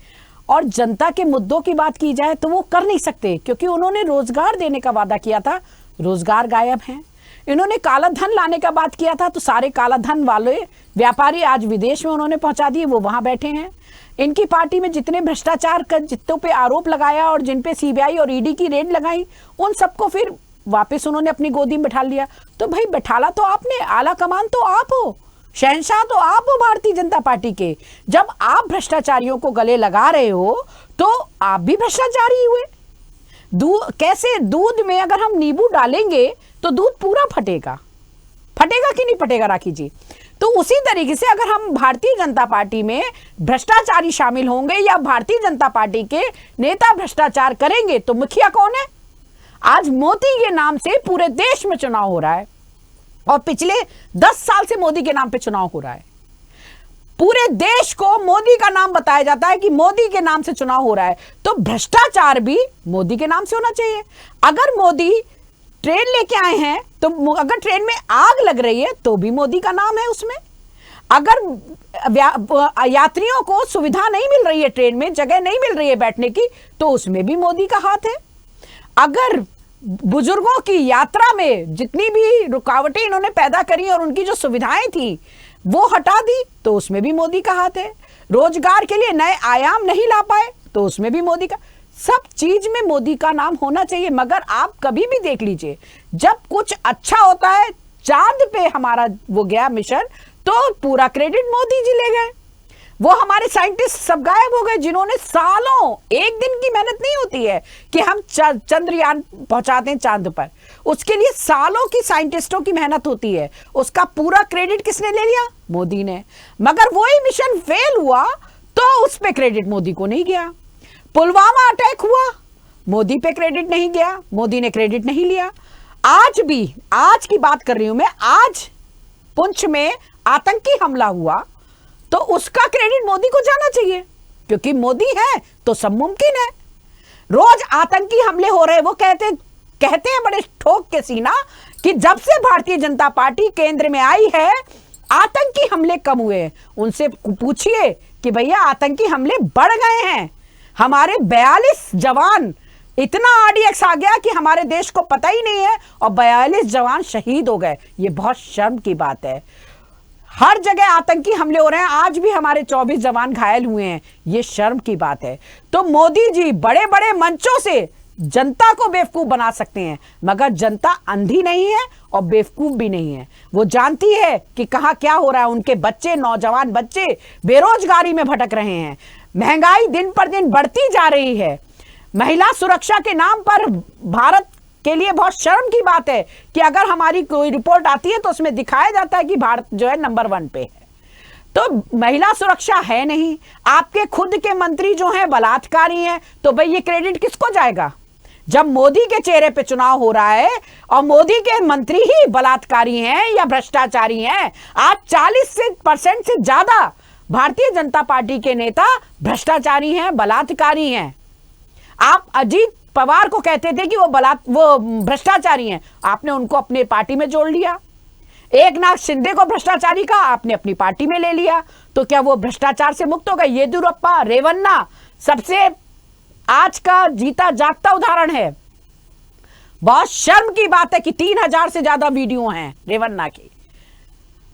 और जनता के मुद्दों की बात की जाए तो वो कर नहीं सकते, क्योंकि उन्होंने रोजगार देने का वादा किया था, रोजगार गायब है। इन्होंने काला धन लाने का बात किया था, तो सारे काला धन वाले व्यापारी आज विदेश में उन्होंने पहुंचा दिए, वो वहां बैठे हैं। इनकी पार्टी में जितने भ्रष्टाचार का जितनों पे आरोप लगाया और जिन पे सीबीआई और ईडी की रेड लगाई, उन सबको फिर वापस उन्होंने अपनी गोदी में बैठा लिया। तो भाई बैठाला तो आपने, आला कमान तो आप हो, शहंशाह तो आप हो भारतीय जनता पार्टी के। जब आप भ्रष्टाचारियों को गले लगा रहे हो तो आप भी भ्रष्टाचारी हुए। कैसे दूध में अगर हम नींबू डालेंगे तो दूध पूरा फटेगा कि नहीं फटेगा राखी जी? तो उसी तरीके से अगर हम भारतीय जनता पार्टी में भ्रष्टाचारी शामिल होंगे या भारतीय जनता पार्टी के नेता भ्रष्टाचार करेंगे, तो मुखिया कौन है? आज मोदी के नाम से पूरे देश में चुनाव हो रहा है, और पिछले 10 साल से मोदी के नाम पे चुनाव हो रहा है। पूरे देश को मोदी का नाम बताया जाता है कि मोदी के नाम से चुनाव हो रहा है, तो भ्रष्टाचार भी मोदी के नाम से होना चाहिए। अगर मोदी ट्रेन लेके आए हैं, तो अगर ट्रेन में आग लग रही है तो भी मोदी का नाम है उसमें। अगर यात्रियों को सुविधा नहीं मिल रही है, ट्रेन में जगह नहीं मिल रही है बैठने की, तो उसमें भी मोदी का हाथ है। अगर बुजुर्गों की यात्रा में जितनी भी रुकावटें इन्होंने पैदा करी और उनकी जो सुविधाएं थी वो हटा दी, तो उसमें भी मोदी का हाथ है। रोजगार के लिए नए आयाम नहीं ला पाए, तो उसमें भी मोदी का, सब चीज में मोदी का नाम होना चाहिए। मगर आप कभी भी देख लीजिए, जब कुछ अच्छा होता है, चांद पे हमारा वो गया मिशन, तो पूरा क्रेडिट मोदी जी ले गए। वो हमारे साइंटिस्ट सब गायब हो गए, जिन्होंने सालों, एक दिन की मेहनत नहीं होती है कि हम चंद्रयान पहुंचाते हैं चांद पर, उसके लिए सालों की साइंटिस्टों की मेहनत होती है। उसका पूरा क्रेडिट किसने ले लिया? मोदी ने। मगर वही मिशन फेल हुआ तो उस पे क्रेडिट मोदी को नहीं गया। पुलवामा अटैक हुआ, मोदी पे क्रेडिट नहीं गया, मोदी ने क्रेडिट नहीं लिया। आज भी, आज की बात कर रही हूं मैं, आज पुंछ में आतंकी हमला हुआ तो उसका क्रेडिट मोदी को जाना चाहिए, क्योंकि मोदी है तो सब मुमकिन है। रोज आतंकी हमले हो रहे, वो कहते हैं बड़े ठोक के सीना कि जब से भारतीय जनता पार्टी केंद्र में आई है आतंकी हमले कम हुए। उनसे पूछिए कि भैया आतंकी हमले बढ़ गए हैं। हमारे 42 जवान, इतना आरडीएक्स आ गया कि हमारे देश को पता ही नहीं है, और 42 जवान शहीद हो गए। ये बहुत शर्म की बात है। हर जगह आतंकी हमले हो रहे हैं, आज भी हमारे 24 जवान घायल हुए हैं, ये शर्म की बात है। तो मोदी जी बड़े बड़े मंचों से जनता को बेवकूफ बना सकते हैं, मगर जनता अंधी नहीं है और बेवकूफ भी नहीं है। वो जानती है कि कहां क्या हो रहा है। उनके बच्चे, नौजवान बच्चे बेरोजगारी में भटक रहे हैं, महंगाई दिन पर दिन बढ़ती जा रही है। महिला सुरक्षा के नाम पर भारत के लिए बहुत शर्म की बात है कि अगर हमारी कोई रिपोर्ट आती है तो उसमें दिखाया जाता है कि भारत जो है नंबर 1 पे है। तो महिला सुरक्षा है नहीं, आपके खुद के मंत्री जो हैं बलात्कारी हैं, तो भाई ये क्रेडिट किसको जाएगा? जब मोदी के चेहरे पे चुनाव हो रहा है और मोदी के मंत्री ही बलात्कारी हैं या भ्रष्टाचारी हैं, आज 40% से ज्यादा भारतीय जनता पार्टी के नेता भ्रष्टाचारी हैं, बलात्कारी हैं। आप अजीत पवार को कहते थे कि वो भ्रष्टाचारी हैं, आपने उनको अपने पार्टी में जोड़ लिया। एकनाथ शिंदे को भ्रष्टाचारी का आपने अपनी पार्टी में ले लिया, तो क्या वो भ्रष्टाचार से मुक्त हो गए? येदियुरप्पा, रेवन्ना सबसे आज का जीता जागता उदाहरण है। बहुत शर्म की बात है कि 3000 से ज्यादा वीडियो हैं रेवन्ना की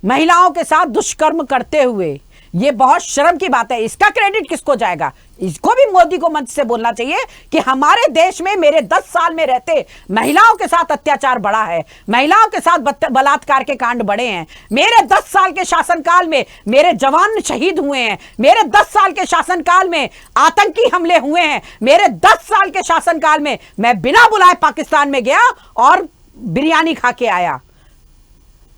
महिलाओं के साथ दुष्कर्म करते हुए। ये बहुत शर्म की बात है। इसका क्रेडिट किसको जाएगा? इसको भी मोदी को मंच से बोलना चाहिए कि हमारे देश में मेरे 10 साल में रहते महिलाओं के साथ अत्याचार बढ़ा है, महिलाओं के साथ बलात्कार के कांड बढ़े हैं। मेरे 10 साल के शासनकाल में मेरे जवान शहीद हुए हैं, मेरे 10 साल के शासनकाल में आतंकी हमले हुए हैं, मेरे 10 साल के शासनकाल में मैं बिना बुलाए पाकिस्तान में गया और बिरयानी खा के आया।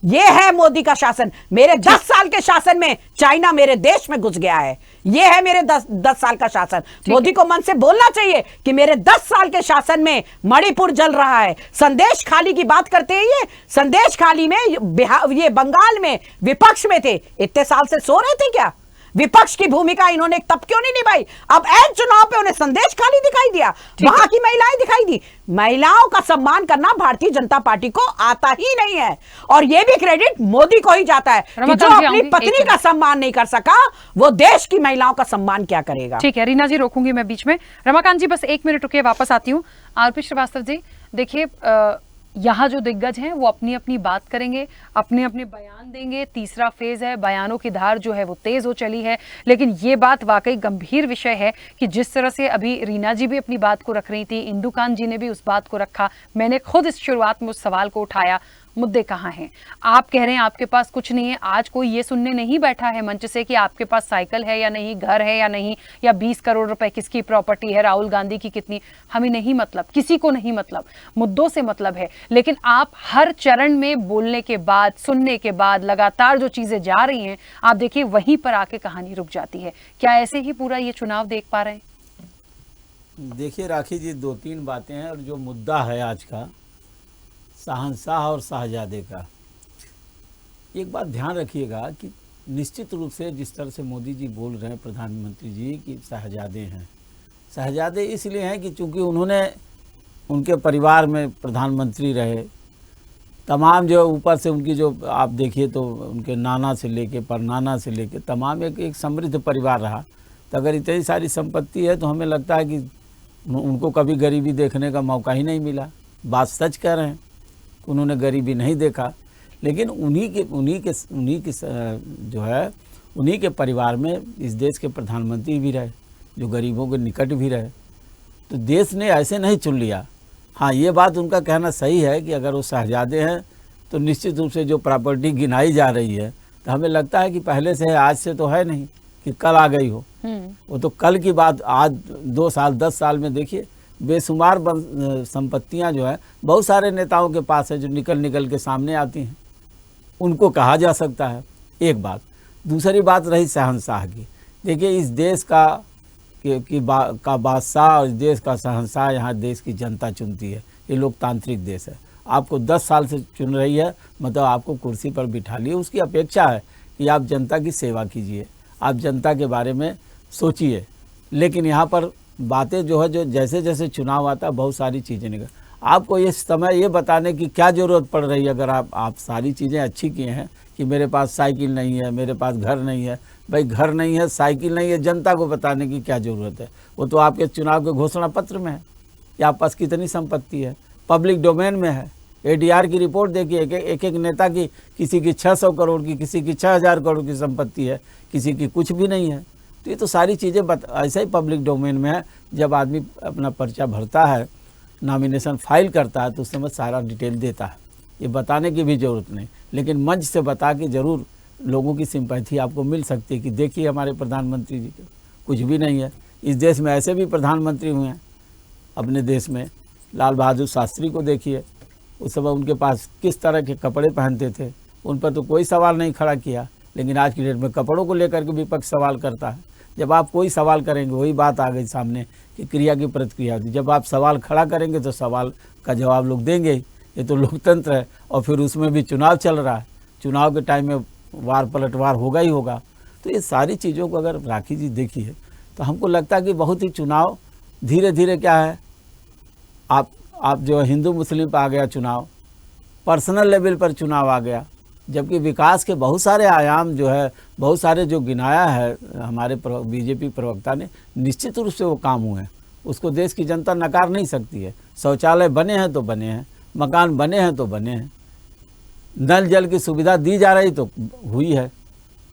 ये है मोदी का शासन। मेरे 10 साल के शासन में चाइना मेरे देश में घुस गया है। ये है मेरे 10 साल का शासन। मोदी को मन से बोलना चाहिए कि मेरे 10 साल के शासन में मणिपुर जल रहा है। संदेश खाली की बात करते हैं, ये संदेश खाली में ये बंगाल में विपक्ष में थे, इतने साल से सो रहे थे क्या? विपक्ष की भूमिका इन्होंने तब क्यों नहीं निभाई? अब ऐन चुनाव पे उन्हें संदेश खाली दिखाई दिया, वहां की महिलाएं दिखाई दी। महिलाओं का सम्मान करना भारतीय जनता पार्टी को आता ही नहीं है, और यह भी क्रेडिट मोदी को ही जाता है कि जो अपनी पत्नी का सम्मान नहीं कर सका वो देश की महिलाओं का सम्मान क्या करेगा। ठीक है रीना जी, रोकूंगी मैं बीच में। रमाकांत जी बस 1 मिनट रुके, वापस आती हूँ। आरपी श्रीवास्तव जी देखिए, यहाँ जो दिग्गज हैं वो अपनी अपनी बात करेंगे, अपने अपने बयान देंगे। तीसरा फेज है, बयानों की धार जो है वो तेज हो चली है। लेकिन ये बात वाकई गंभीर विषय है कि जिस तरह से अभी रीना जी भी अपनी बात को रख रही थी, इंदु कांत जी ने भी उस बात को रखा, मैंने खुद इस शुरुआत में उस सवाल को उठाया, मुद्दे कहाँ हैं? आप कह रहे हैं आपके पास कुछ नहीं है। आज कोई ये सुनने नहीं बैठा है मंच से कि आपके पास साइकिल है या नहीं, घर है या नहीं, या 20 करोड़ रुपए किसकी प्रॉपर्टी है, राहुल गांधी की कितनी, हमें नहीं मतलब, किसी को नहीं मतलब, मुद्दों से मतलब है। लेकिन आप हर चरण में बोलने के बाद, सुनने के बाद लगातार जो चीजें जा रही हैं, आप देखिए वहीं पर आके कहानी रुक जाती है। क्या ऐसे ही पूरा ये चुनाव देख पा रहे हैं? देखिए राखी जी, 2-3 बातें हैं, और जो मुद्दा है आज का शहंशाह और शाहजादे का, एक बात ध्यान रखिएगा कि निश्चित रूप से जिस तरह से मोदी जी बोल रहे हैं, प्रधानमंत्री जी, कि शाहजादे हैं, शाहजादे इसलिए हैं कि चूंकि उन्होंने उनके परिवार में प्रधानमंत्री रहे, तमाम जो ऊपर से उनकी जो आप देखिए तो उनके नाना से लेके परनाना से लेके तमाम एक समृद्ध परिवार रहा। तो अगर इतनी सारी संपत्ति है तो हमें लगता है कि उनको कभी गरीबी देखने का मौका ही नहीं मिला। बात सच कह रहे हैं, उन्होंने गरीबी नहीं देखा। लेकिन उन्हीं के जो है उन्हीं के परिवार में इस देश के प्रधानमंत्री भी रहे, जो गरीबों के निकट भी रहे। तो देश ने ऐसे नहीं चुन लिया। हाँ, ये बात उनका कहना सही है कि अगर वो शहजादे हैं तो निश्चित रूप से जो प्रॉपर्टी गिनाई जा रही है, तो हमें लगता है कि पहले से है, आज से तो है नहीं कि कल आ गई हो। वो तो कल की बात, आज 2 साल 10 साल में देखिए बेशुमार संपत्तियां जो है बहुत सारे नेताओं के पास है, जो निकल के सामने आती हैं, उनको कहा जा सकता है। एक बात। दूसरी बात रही शहंशाह की। देखिए, इस देश का बादशाह और इस देश का शहंशाह यहाँ देश की जनता चुनती है। ये लोकतांत्रिक देश है। आपको 10 साल से चुन रही है, मतलब आपको कुर्सी पर बिठा लिए। उसकी अपेक्षा है कि आप जनता की सेवा कीजिए, आप जनता के बारे में सोचिए। लेकिन यहाँ पर बातें जो है, जो जैसे जैसे चुनाव आता है बहुत सारी चीज़ें निकल। आपको ये समय ये बताने की क्या ज़रूरत पड़ रही है? अगर आप सारी चीज़ें अच्छी किए हैं कि मेरे पास साइकिल नहीं है, मेरे पास घर नहीं है। भाई, घर नहीं है, साइकिल नहीं है, जनता को बताने की क्या ज़रूरत है? वो तो आपके चुनाव के घोषणा पत्र में है कि आप पास कितनी संपत्ति है, पब्लिक डोमेन में है। ADR की रिपोर्ट देखिए, एक नेता की, किसी की 600 करोड़ की, किसी की 6000 करोड़ की संपत्ति है, किसी की कुछ भी नहीं है। तो ये तो सारी चीज़ें ऐसा ही पब्लिक डोमेन में है। जब आदमी अपना पर्चा भरता है, नॉमिनेशन फाइल करता है, तो उस समय सारा डिटेल देता है। ये बताने की भी ज़रूरत नहीं, लेकिन मंच से बता के ज़रूर लोगों की सिंपैथी आपको मिल सकती है कि देखिए हमारे प्रधानमंत्री जी कुछ भी नहीं है। इस देश में ऐसे भी प्रधानमंत्री हुए हैं अपने देश में। लाल बहादुर शास्त्री को देखिए, उस समय उनके पास किस तरह के कपड़े पहनते थे, उन पर तो कोई सवाल नहीं खड़ा किया। लेकिन आज की डेट में कपड़ों को लेकर के विपक्ष सवाल करता है। जब आप कोई सवाल करेंगे, वही बात आ गई सामने कि क्रिया की प्रतिक्रिया होती है। जब आप सवाल खड़ा करेंगे तो सवाल का जवाब लोग देंगे। ये तो लोकतंत्र है, और फिर उसमें भी चुनाव चल रहा है। चुनाव के टाइम में वार पलटवार होगा ही होगा। तो ये सारी चीज़ों को अगर राखी जी देखिए तो हमको लगता है कि बहुत ही चुनाव धीरे धीरे क्या है, आप जो हिंदू मुस्लिम पर आ गया चुनाव, पर्सनल लेवल पर चुनाव आ गया, जबकि विकास के बहुत सारे आयाम जो है, बहुत सारे जो गिनाया है हमारे बीजेपी प्रवक्ता ने, निश्चित रूप से वो काम हुए हैं। उसको देश की जनता नकार नहीं सकती है। शौचालय बने हैं तो बने हैं, मकान बने हैं तो बने हैं, नल जल की सुविधा दी जा रही तो हुई है।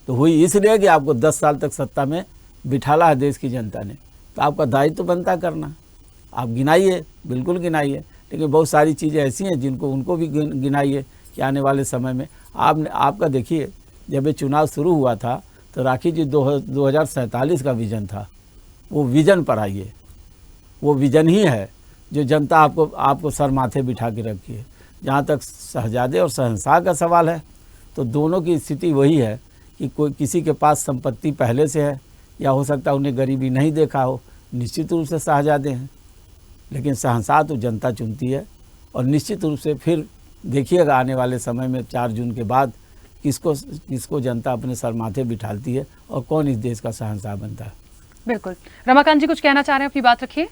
तो हुई इसलिए कि आपको 10 साल तक सत्ता में बिठाला है देश की जनता ने, तो आपका दायित्व तो बनता करना। आप गिनाइए, बिल्कुल गिनाइए, लेकिन बहुत सारी चीज़ें ऐसी हैं जिनको उनको भी गिनाइए कि आने वाले समय में आपका देखिए, जब ये चुनाव शुरू हुआ था तो राखी जी 2047 का विज़न था। वो विज़न पर आइए, वो विज़न ही है जो जनता आपको सर माथे बिठा के रखी है। जहाँ तक शहजादे और शहंशाह का सवाल है, तो दोनों की स्थिति वही है कि कोई किसी के पास संपत्ति पहले से है, या हो सकता है उन्हें गरीबी नहीं देखा हो, निश्चित रूप से शहजादे हैं। लेकिन शहंशाह तो जनता चुनती है, और निश्चित रूप से फिर देखिएगा आने वाले समय में 4 जून के बाद किसको जनता अपने सर माथे बिठाती है और कौन इस देश का शहंशाह बनता है। बिल्कुल। रमाकांत जी कुछ कहना चाह रहे हैं, अपनी बात रखिए।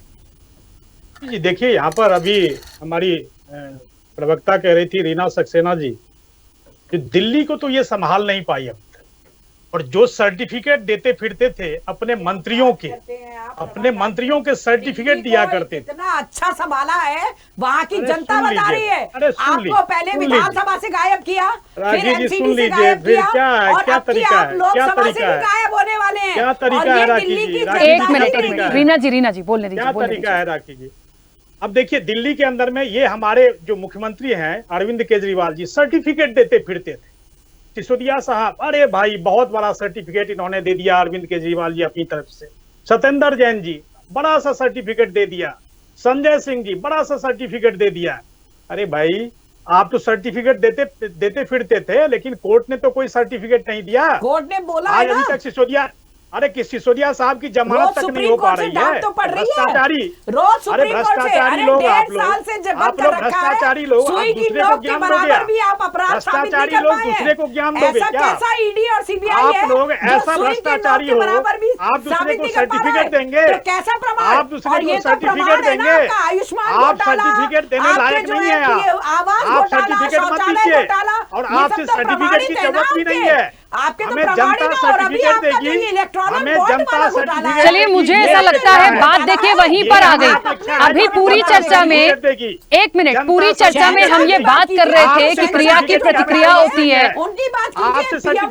जी देखिए, यहाँ पर अभी हमारी प्रवक्ता कह रही थी रीना सक्सेना जी कि दिल्ली को तो ये संभाल नहीं पाई अब तक, और जो सर्टिफिकेट देते फिरते थे अपने मंत्रियों के सर्टिफिकेट दिया करते थे। इतना अच्छा संभाला है, वहाँ की जनता बता रही है। आपको पहले विधानसभा से गायब किया, फिर एनसीडी से गायब किया, और अब की आप लोकसभा से भी गायब होने वाले हैं। क्या तरीका है राखी जी? एक मिनट, रीना जी बोलने दीजिए। क्या तरीका है राखी जी? अब देखिए, दिल्ली के अंदर में ये हमारे जो मुख्यमंत्री हैं अरविंद केजरीवाल जी सर्टिफिकेट देते फिरते थे। सिसोदिया साहब, अरे भाई बहुत बड़ा सर्टिफिकेट इन्होंने दे दिया अरविंद केजरीवाल जी अपनी तरफ से। सत्येंद्र जैन जी बड़ा सा सर्टिफिकेट दे दिया। संजय सिंह जी बड़ा सा सर्टिफिकेट दे दिया। अरे भाई, आप तो सर्टिफिकेट देते फिरते थे, लेकिन कोर्ट ने तो कोई सर्टिफिकेट नहीं दिया। कोर्ट ने बोला आज अभी तक सिसोदिया, अरे किस सिसोदिया साहब की जमानत तक नहीं हो पा रही है। तो पड़ रही है भ्रष्टाचारी, रोज अरे भ्रष्टाचारी लोग, आप लोग भ्रष्टाचारी लोग, दूसरे को ज्ञान दोगे? भ्रष्टाचारी लोग दूसरे को ज्ञान दोगे क्या? ईडी और सीबीआई आप लोग ऐसा भ्रष्टाचारी हो, आप दूसरे को सर्टिफिकेट देंगे? कैसा प्रमाण? आप दूसरे को सर्टिफिकेट देंगे? आप सर्टिफिकेट देने लायक नहीं है। आप सर्टिफिकेट मत दीजिए, और आपसे सर्टिफिकेट की जरूरत भी नहीं है। हमें जनता सर्टिफिकेट देगी, हमें जनता सर्टिफिकेट। चलिए, मुझे ऐसा लगता है बात देखिए वहीं पर आ गई। अभी पूरी चर्चा में, एक मिनट, पूरी चर्चा में हम ये बात कर रहे थे कि क्रिया की प्रतिक्रिया होती है,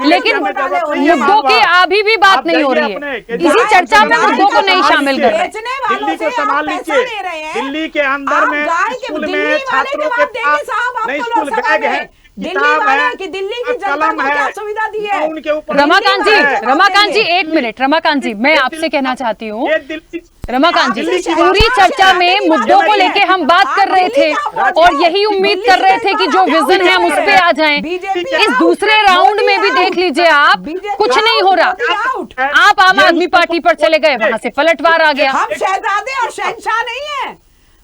लेकिन मुद्दों की अभी भी बात नहीं हो रही है। इसी चर्चा में मुद्दों को नहीं शामिल कर रहे। दिल्ली को संभाल लीजिए। दिल्ली के अंदर में स्कूल में छात्रों के पास नहीं स्कूल बैग है, किताब है, कि दिल्ली की जनता कलम को क्या है, सुविधा दी है? उनके ऊपर रमाकांत जी एक मिनट, रमाकांत जी मैं आपसे कहना चाहती हूँ। रमाकांत जी, पूरी चर्चा में मुद्दों को लेके हम बात कर रहे थे, और यही उम्मीद कर रहे थे कि जो विजन है हम उस पे आ जाएं। इस दूसरे राउंड में भी देख लीजिए आप, कुछ नहीं हो रहा। आप आम आदमी पार्टी पर चले गए, वहां से पलटवार आ गया। हम शहजादे और शहंशाह नहीं है,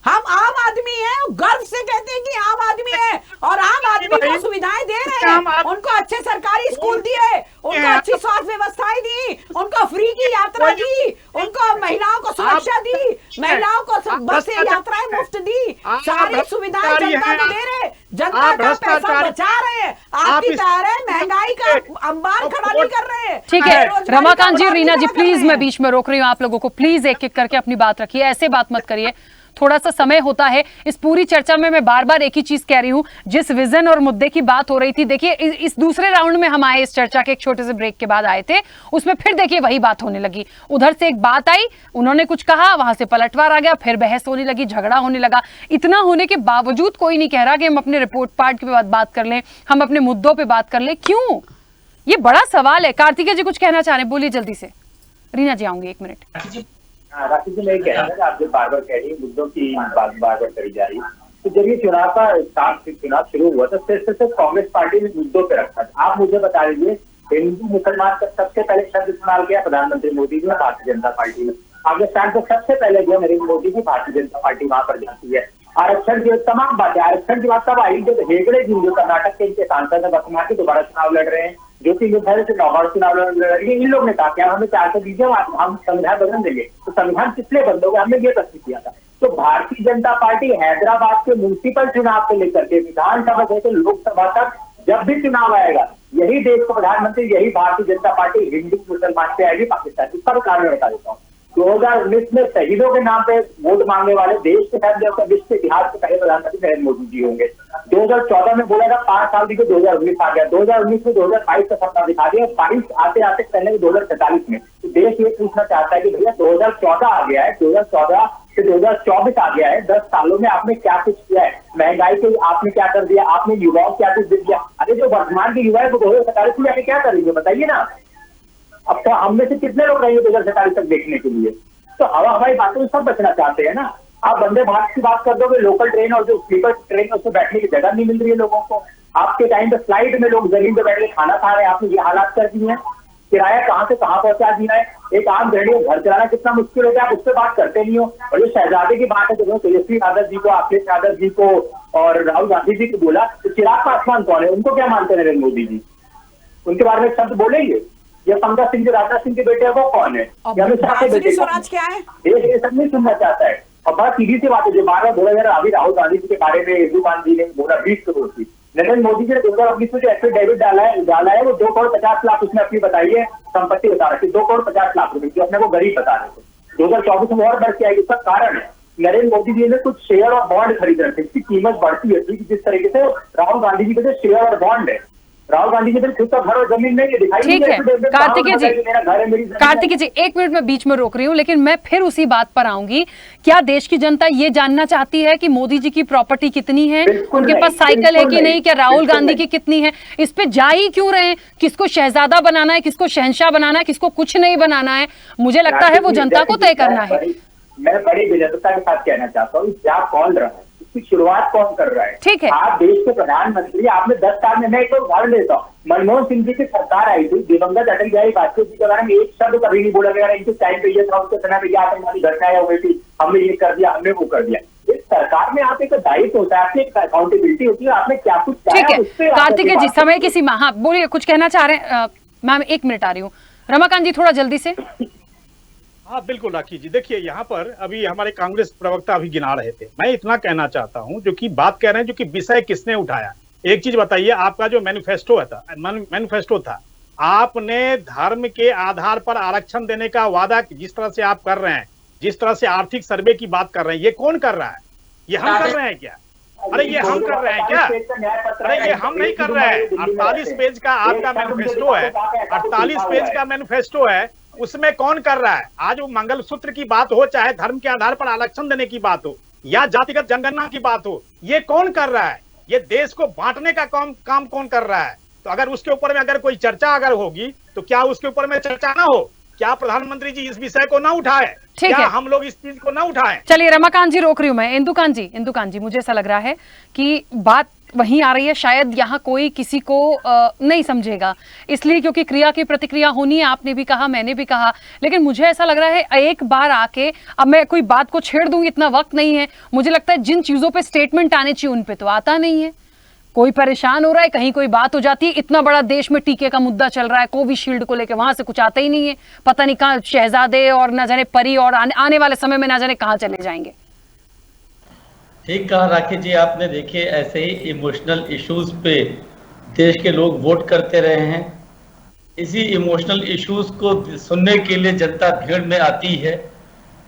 हम आम आदमी हैं, गर्व से कहते हैं कि आम आदमी है, और आम आदमी को सुविधाएं दे रहे हैं। उनको अच्छे सरकारी स्कूल दिए, उनको अच्छी स्वास्थ्य व्यवस्थाएं दी, उनको फ्री की यात्रा दी, उनको महिलाओं को सुरक्षा दी, महिलाओं को बस यात्राएं मुफ्त दी, सारी सुविधाएं जनता को दे रहे, जनता का पैसा बचा रहे हैं। आपकी तरह महंगाई का अंबार खड़ा नहीं कर रहे हैं। ठीक है रमाकांत जी, रीना जी प्लीज, मैं बीच में रोक रही हूँ आप लोगों को, प्लीज एक एक करके अपनी बात रखिए, ऐसे बात मत करिए, थोड़ा सा समय होता है। इस पूरी चर्चा में मैं बार बार एक ही चीज कह रही हूं, जिस विजन और मुद्दे की बात हो रही थी, देखिए इस दूसरे राउंड में हम आए, इस चर्चा के एक छोटे से ब्रेक के बाद आए थे, उसमें फिर देखिए वही बात होने लगी। उधर से एक बात आई, उन्होंने कुछ कहा, वहां से पलटवार आ गया, फिर बहस होने लगी, झगड़ा होने लगा। इतना होने के बावजूद कोई नहीं कह रहा कि हम अपने रिपोर्ट पार्ट के बाद बात कर लें, हम अपने मुद्दों पर बात कर लें। क्यों? ये बड़ा सवाल है। कार्तिकेय जी कुछ कहना चाह रहे हैं, बोलिए जल्दी से। रीना जी आऊंगी, एक मिनट। राखी जी, मैं कह रहा था, आप जो बार बार कह रही है मुद्दों की बात बार बार करी जा रही है, तो जब ये चुनाव शुरू हुआ तो सिर्फ कांग्रेस पार्टी ने मुद्दों पे रखा था। आप मुझे बता दीजिए, हिंदू मुसलमान का सबसे पहले शब्द इस्तेमाल किया प्रधानमंत्री मोदी जी ने भारतीय जनता पार्टी में। पाकिस्तान को सबसे पहले जो नरेंद्र मोदी की भारतीय जनता पार्टी वहां पर जाती है। आरक्षण की तमाम बातें, आरक्षण की बात तब आई जब हेगड़े जी जो कर्नाटक के इनके सांसद है वर्तमान के दोबारा चुनाव लड़ रहे हैं, ज्योति मुखर्जी से नौबार चुनाव लड़ रहे हैं। इन लोग ने कहा कि हमें 400 दीजिए, हम संविधान बदल देंगे। तो संविधान किसलिए बदलोगे, हमने ये प्रश्न किया था। तो भारतीय जनता पार्टी हैदराबाद के म्युनिसिपल चुनाव से लेकर के विधानसभा से लोकसभा तक जब भी चुनाव आएगा, यही देश का प्रधानमंत्री, यही भारतीय जनता पार्टी हिंदू मुसलमान पे आएगी पाकिस्तान। इसका भी कारण बता देता हूँ। 2019 में शहीदों के नाम पे वोट मांगने वाले देश के साथ विश्व के इतिहास के पहले प्रधानमंत्री नरेंद्र मोदी जी होंगे। 2014 में बोला था 5 साल की, 2019 आ गया, 2019 में 2022 का सपना दिखा दिया, 22 आते आते पहले 2047 में। तो देश ये पूछना चाहता है कि भैया 2014 आ गया है, 2014 से 2024 आ गया है, 10 सालों में आपने क्या कुछ किया है? महंगाई से आपने क्या कर दिया? आपने युवाओं क्या कुछ दे दिया? अरे जो वर्तमान के युवा है वो 2047 में आके क्या करेंगे बताइए ना। अब तो हम में से कितने लोग रहेंगे 2047 तक देखने के लिए? तो हवाई बातों से सब बचना चाहते हैं ना। आप वंदे भारत की बात कर दोगे, लोकल ट्रेन और जो स्लीपर ट्रेन उसमें बैठने की जगह नहीं मिल रही है लोगों को। आपके टाइम पे फ्लाइट में लोग जमीन पे बैठ के खाना खा रहे हैं, आपने ये हालात कर दिए हैं। किराया कहाँ से कहाँ पहुंचा दिया है। एक आम गृहिणी घर चलाना कितना मुश्किल हो गया, आप उस पर बात करते नहीं हो। और ये शहजादे की बात है, जब तेजस्वी यादव जी को, अखिलेश यादव जी को और राहुल गांधी जी को बोला, तो चिराग पासवान कौन है, उनको क्या मानते हैं नरेंद्र मोदी जी? उनके बारे में एक शब्द बोलेंगे? ये पंकज सिंह, राजनाथ सिंह के बेटे है, वो कौन है? स्वराज क्या है? ये सब नहीं सुनना चाहता है। और बड़ा सीधी सी बात है, जो बार बार बोला जा रहा है, अभी राहुल गांधी जी के बारे में हिंदुस्तान जी ने बोला 20 करोड़ की। नरेंद्र मोदी जी ने 2019 में जो एफिडेविट डाला है वो 2 करोड़ 50 लाख उसने अपनी बताई है, संपत्ति बता रही थी 2 करोड़ 50 लाख रुपए की, अपने को गरीब बता रहे थे। 2024 में और बढ़ के आएगी। इसका कारण है नरेंद्र मोदी जी ने कुछ शेयर और बॉन्ड खरीद रखे, इसकी कीमत बढ़ती है। जिस तरीके से राहुल गांधी जी के जो शेयर और बॉन्ड है, राहुल गांधी जी खुद का घर और जमीन नहीं है, दिखाई। ठीक है कार्तिकेय जी 1 मिनट में बीच में रोक रही हूँ, लेकिन मैं फिर उसी बात पर आऊंगी। क्या देश की जनता ये जानना चाहती है कि मोदी जी की प्रॉपर्टी कितनी है, उनके पास साइकिल है कि नहीं, क्या राहुल गांधी की कितनी है? इस पे जा ही क्यों रहे हैं? किसको शहजादा बनाना है, किसको शहंशाह बनाना है, किसको कुछ नहीं बनाना है? मुझे लगता है वो जनता को तय करना है। मैं बड़ी विनम्रता के साथ कहना चाहता हूँ, क्या कौन रहा है, इसकी शुरुआत कौन कर रहा है? ठीक है, आप देश के प्रधानमंत्री, आपने 10 साल में, मैं एक उदाहरण देता हूँ, मनमोहन सिंह जी की सरकार आई थी, दिवंगत अटल बिहारी वाजपेयी जी के बारे में एक शब्द कभी नहीं बोला गया। इनके टाइम पे ये था, उसके समय पे आतंकवादी घटनाएं हो गई थी, हमने ये कर दिया, हमने वो कर दिया। इस सरकार में आप एक दायित्व होता है, आपकी एक अकाउंटेबिलिटी होती है, आपने क्या कुछ किया। ठीक है कार्तिकेय जी, समय की सीमा। हाँ बोलिए, कुछ कहना चाह रहे हैं मैम? 1 मिनट आ रही हूँ। रमाकांत जी थोड़ा जल्दी से। हाँ बिल्कुल राखी जी, देखिए यहाँ पर अभी हमारे कांग्रेस प्रवक्ता अभी गिना रहे थे। मैं इतना कहना चाहता हूँ, जो कि बात कह रहे हैं, जो कि विषय किसने उठाया। एक चीज बताइए, आपका जो मैनिफेस्टो था, आपने धर्म के आधार पर आरक्षण देने का वादा जिस तरह से आप कर रहे हैं, जिस तरह से आर्थिक सर्वे की बात कर रहे हैं, ये कौन कर रहा है? ये हम कर रहे हैं क्या? अरे ये हम कर रहे हैं क्या? अरे ये हम नहीं कर रहे हैं। 48 पेज का आपका मैनिफेस्टो है, 48 पेज का मैनिफेस्टो है, उसमें कौन कर रहा है? आज वो मंगलसूत्र की बात हो, चाहे धर्म के आधार पर आरक्षण देने की बात हो, या जातिगत जनगणना की बात हो, ये कौन कर रहा है? ये देश को बांटने का काम कौन कर रहा है? तो अगर उसके ऊपर में अगर कोई चर्चा अगर होगी, तो क्या उसके ऊपर में चर्चा ना हो? क्या प्रधानमंत्री जी इस विषय को ना उठाए? क्या हम लोग इस चीज को ना उठाएं? चलिए रमाकांत जी रोक रही हूं मैं। इंदुकांत जी मुझे ऐसा लग रहा है कि बात वहीं आ रही है, शायद यहाँ कोई किसी को नहीं समझेगा, इसलिए क्योंकि क्रिया की प्रतिक्रिया होनी है। आपने भी कहा, मैंने भी कहा, लेकिन मुझे ऐसा लग रहा है एक बार आके अब मैं कोई बात को छेड़ दूंगी, इतना वक्त नहीं है। मुझे लगता है जिन चीजों पे स्टेटमेंट आने चाहिए उन पे तो आता नहीं है। कोई परेशान हो रहा है, कहीं कोई बात हो जाती है, इतना बड़ा देश में टीके का मुद्दा चल रहा है, कोविशील्ड को लेकर, वहां से कुछ आता ही नहीं है। पता नहीं कहाँ शहजादे और न जाने परी और आने वाले समय में न जाने कहाँ चले जाएंगे। ठीक कहा राखी जी आपने। देखिए ऐसे ही इमोशनल इश्यूज पे देश के लोग वोट करते रहे हैं। इसी इमोशनल इश्यूज को सुनने के लिए जनता भीड़ में आती है।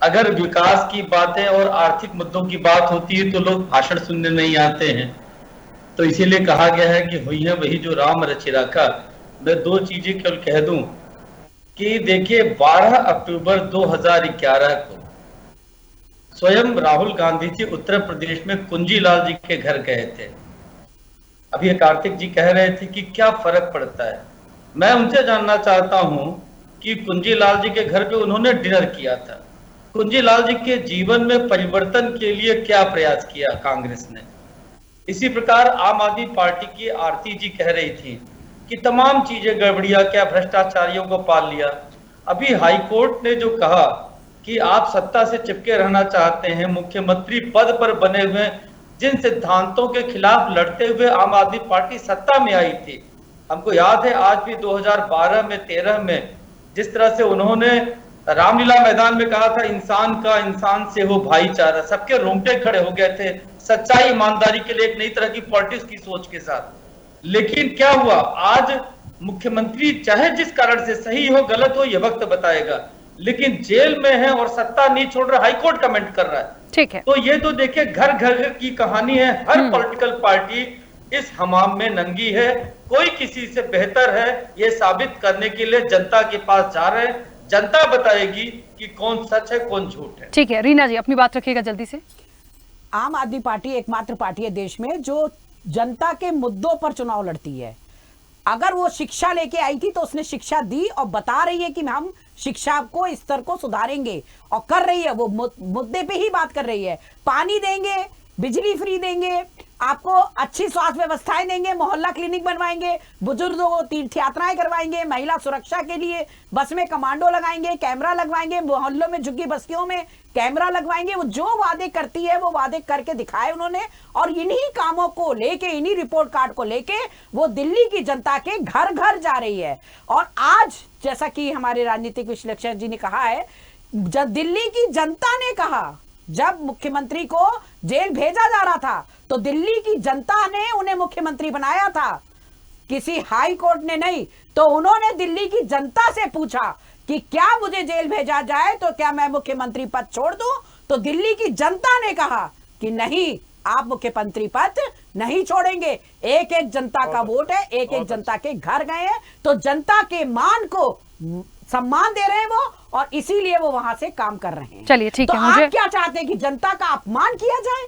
अगर विकास की बातें और आर्थिक मुद्दों की बात होती है तो लोग भाषण सुनने नहीं आते हैं। तो इसीलिए कहा गया है कि हुई है वही जो राम रचि राखा। मैं 2 चीजें केवल कह दूं कि देखिए 12 अक्टूबर 2011 को स्वयं राहुल गांधी जी उत्तर प्रदेश में कुंजीलाल जी के घर गए थे। अभी कार्तिक जी कह रहे थे कि क्या फर्क पड़ता है। मैं उनसे जानना चाहता हूं कि कुंजीलाल जी के घर पे उन्होंने डिनर किया था। कुंजीलाल जी के जीवन में परिवर्तन के लिए क्या प्रयास किया कांग्रेस ने। इसी प्रकार आम आदमी पार्टी की आरती जी कह रही थी कि तमाम चीजें गड़बड़िया, क्या भ्रष्टाचारियों को पाल लिया। अभी हाईकोर्ट ने जो कहा कि आप सत्ता से चिपके रहना चाहते हैं, मुख्यमंत्री पद पर बने हुए जिन सिद्धांतों के खिलाफ लड़ते हुए आम आदमी पार्टी सत्ता में आई थी, हमको याद है आज भी 2012 में 13 में जिस तरह से उन्होंने रामलीला मैदान में कहा था, इंसान का इंसान से हो भाईचारा, सबके रोंगटे खड़े हो गए थे सच्चाई ईमानदारी के लिए, एक नई तरह की पॉलिटिक्स की सोच के साथ। लेकिन क्या हुआ, आज मुख्यमंत्री चाहे जिस कारण से सही हो गलत हो ये वक्त बताएगा, लेकिन जेल में है और सत्ता नहीं छोड़ रहा, हाईकोर्ट कमेंट कर रहा है। ठीक है, तो ये तो देखिए घर घर की कहानी है, हर पॉलिटिकल पार्टी इस हमाम में नंगी है, कोई किसी से बेहतर है ये साबित करने के लिए जनता के पास जा रहे हैं। जनता बताएगी कि कौन सच है कौन झूठ है। ठीक है, रीना जी अपनी बात रखिएगा जल्दी से। आम आदमी पार्टी एकमात्र पार्टी है देश में जो जनता के मुद्दों पर चुनाव लड़ती है। अगर वो शिक्षा लेके आई थी तो उसने शिक्षा दी और बता रही है कि हम शिक्षा को स्तर को सुधारेंगे, और कर रही है, वो मुद्दे पे ही बात कर रही है। पानी देंगे, बिजली फ्री देंगे, आपको अच्छी स्वास्थ्य व्यवस्थाएं देंगे, मोहल्ला क्लिनिक बनवाएंगे, बुजुर्गों को तीर्थ यात्राएं करवाएंगे, महिला सुरक्षा के लिए बस में कमांडो लगाएंगे, कैमरा लगवाएंगे, मोहल्लों में झुग्गी बस्तियों में कैमरा लगवाएंगे। वो जो वादे करती है वो वादे करके दिखाए उन्होंने, और इन्हीं कामों को लेके, इन्हीं रिपोर्ट कार्ड को लेके वो दिल्ली की जनता के घर घर जा रही है। और आज जैसा कि हमारे राजनीतिक विश्लेषक जी ने कहा है, जब दिल्ली की जनता ने कहा, जब मुख्यमंत्री को जेल भेजा जा रहा था तो दिल्ली की जनता ने उन्हें मुख्यमंत्री बनाया था, किसी हाई कोर्ट ने नहीं। तो उन्होंने दिल्ली की जनता से पूछा कि क्या मुझे जेल भेजा जाए तो क्या मैं मुख्यमंत्री पद छोड़ दूं, तो दिल्ली की जनता ने कहा कि नहीं, आप मुख्यमंत्री पद नहीं छोड़ेंगे। एक एक जनता का वोट है, एक एक जनता के घर गए हैं, तो जनता के मान को सम्मान दे रहे हैं वो, और इसीलिए वो वहां से काम कर रहे हैं। चलिए ठीक तो है, मुझे आप क्या चाहते हैं कि जनता का अपमान किया जाए,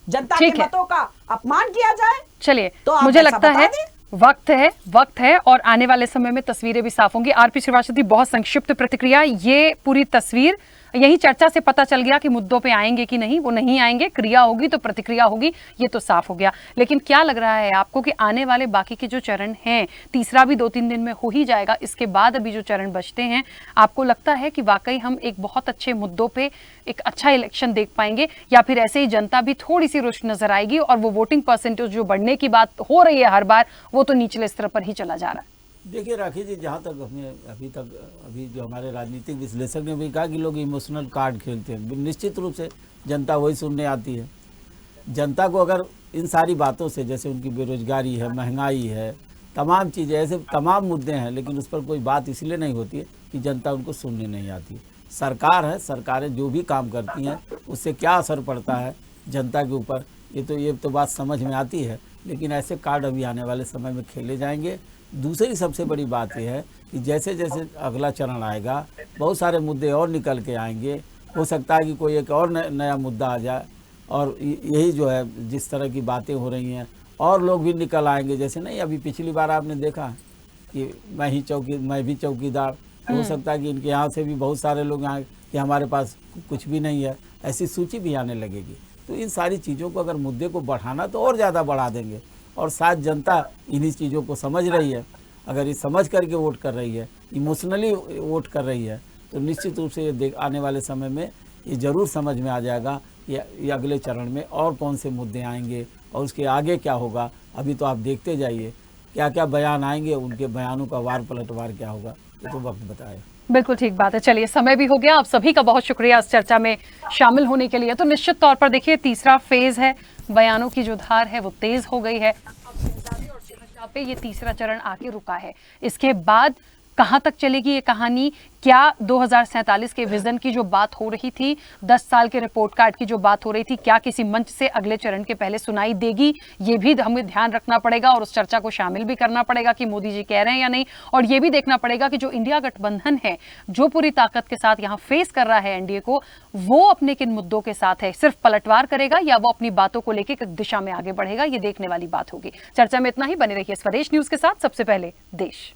जनता के मतों का अपमान किया जाए? चलिए, तो मुझे लगता है वक्त है और आने वाले समय में तस्वीरें भी साफ होंगी। आरपी श्रीवास्तव जी, बहुत संक्षिप्त प्रतिक्रिया। ये पूरी तस्वीर यही चर्चा से पता चल गया कि मुद्दों पे आएंगे कि नहीं, वो नहीं आएंगे, क्रिया होगी तो प्रतिक्रिया होगी, ये तो साफ हो गया। लेकिन क्या लग रहा है आपको कि आने वाले बाकी के जो चरण हैं, तीसरा भी 2-3 दिन में हो ही जाएगा, इसके बाद अभी जो चरण बचते हैं, आपको लगता है कि वाकई हम एक बहुत अच्छे मुद्दों पे एक अच्छा इलेक्शन देख पाएंगे, या फिर ऐसे ही जनता भी थोड़ी सी रुष्ट नजर आएगी और वो वोटिंग परसेंटेज जो बढ़ने की बात हो रही है हर बार, वो तो निचले स्तर पर ही चला जा रहा है? देखिए राखी जी, जहाँ तक हमें अभी जो हमारे राजनीतिक विश्लेषक ने भी कहा कि लोग इमोशनल कार्ड खेलते हैं, निश्चित रूप से जनता वही सुनने आती है। जनता को अगर इन सारी बातों से, जैसे उनकी बेरोजगारी है, महंगाई है, तमाम चीज़ें, ऐसे तमाम मुद्दे हैं, लेकिन उस पर कोई बात इसलिए नहीं होती है कि जनता उनको सुनने नहीं आती है। सरकार है, सरकारें जो भी काम करती हैं उससे क्या असर पड़ता है जनता के ऊपर, ये तो बात समझ में आती है। लेकिन ऐसे कार्ड अभी आने वाले समय में खेले जाएंगे। दूसरी सबसे बड़ी बात यह है कि जैसे जैसे अगला चरण आएगा, बहुत सारे मुद्दे और निकल के आएंगे। हो सकता है कि कोई एक और नया मुद्दा आ जाए, और यही जो है जिस तरह की बातें हो रही हैं, और लोग भी निकल आएंगे। जैसे नहीं, अभी पिछली बार आपने देखा कि मैं भी चौकीदार, हो सकता है कि इनके यहाँ से भी बहुत सारे लोग आए कि हमारे पास कुछ भी नहीं है, ऐसी सूची भी आने लगेगी। तो इन सारी चीज़ों को, अगर मुद्दे को बढ़ाना तो और ज़्यादा बढ़ा देंगे, और साथ जनता इन्हीं चीज़ों को समझ रही है। अगर ये समझ करके वोट कर रही है, इमोशनली वोट कर रही है, तो निश्चित रूप से ये आने वाले समय में ये ज़रूर समझ में आ जाएगा ये अगले चरण में और कौन से मुद्दे आएंगे और उसके आगे क्या होगा। अभी तो आप देखते जाइए क्या क्या बयान आएंगे, उनके बयानों का वार पलटवार क्या होगा, ये तो वक्त बताएगा। बिल्कुल ठीक बात है। चलिए, समय भी हो गया। आप सभी का बहुत शुक्रिया इस चर्चा में शामिल होने के लिए। तो निश्चित तौर पर देखिए, तीसरा फेज है, बयानों की जो धार है वो तेज हो गई है। अब पे ये तीसरा चरण आके रुका है। इसके बाद कहां तक चलेगी ये कहानी? क्या 2047 के विजन की जो बात हो रही थी, 10 साल के रिपोर्ट कार्ड की जो बात हो रही थी, क्या किसी मंच से अगले चरण के पहले सुनाई देगी? ये भी हमें ध्यान रखना पड़ेगा और उस चर्चा को शामिल भी करना पड़ेगा कि मोदी जी कह रहे हैं या नहीं। और ये भी देखना पड़ेगा कि जो इंडिया गठबंधन है, जो पूरी ताकत के साथ यहाँ फेस कर रहा है एनडीए को, वो अपने किन मुद्दों के साथ है, सिर्फ पलटवार करेगा या वो अपनी बातों को लेकर किस दिशा में आगे बढ़ेगा, ये देखने वाली बात होगी। चर्चा में इतना ही। बने रहिए स्वदेश न्यूज के साथ। सबसे पहले देश।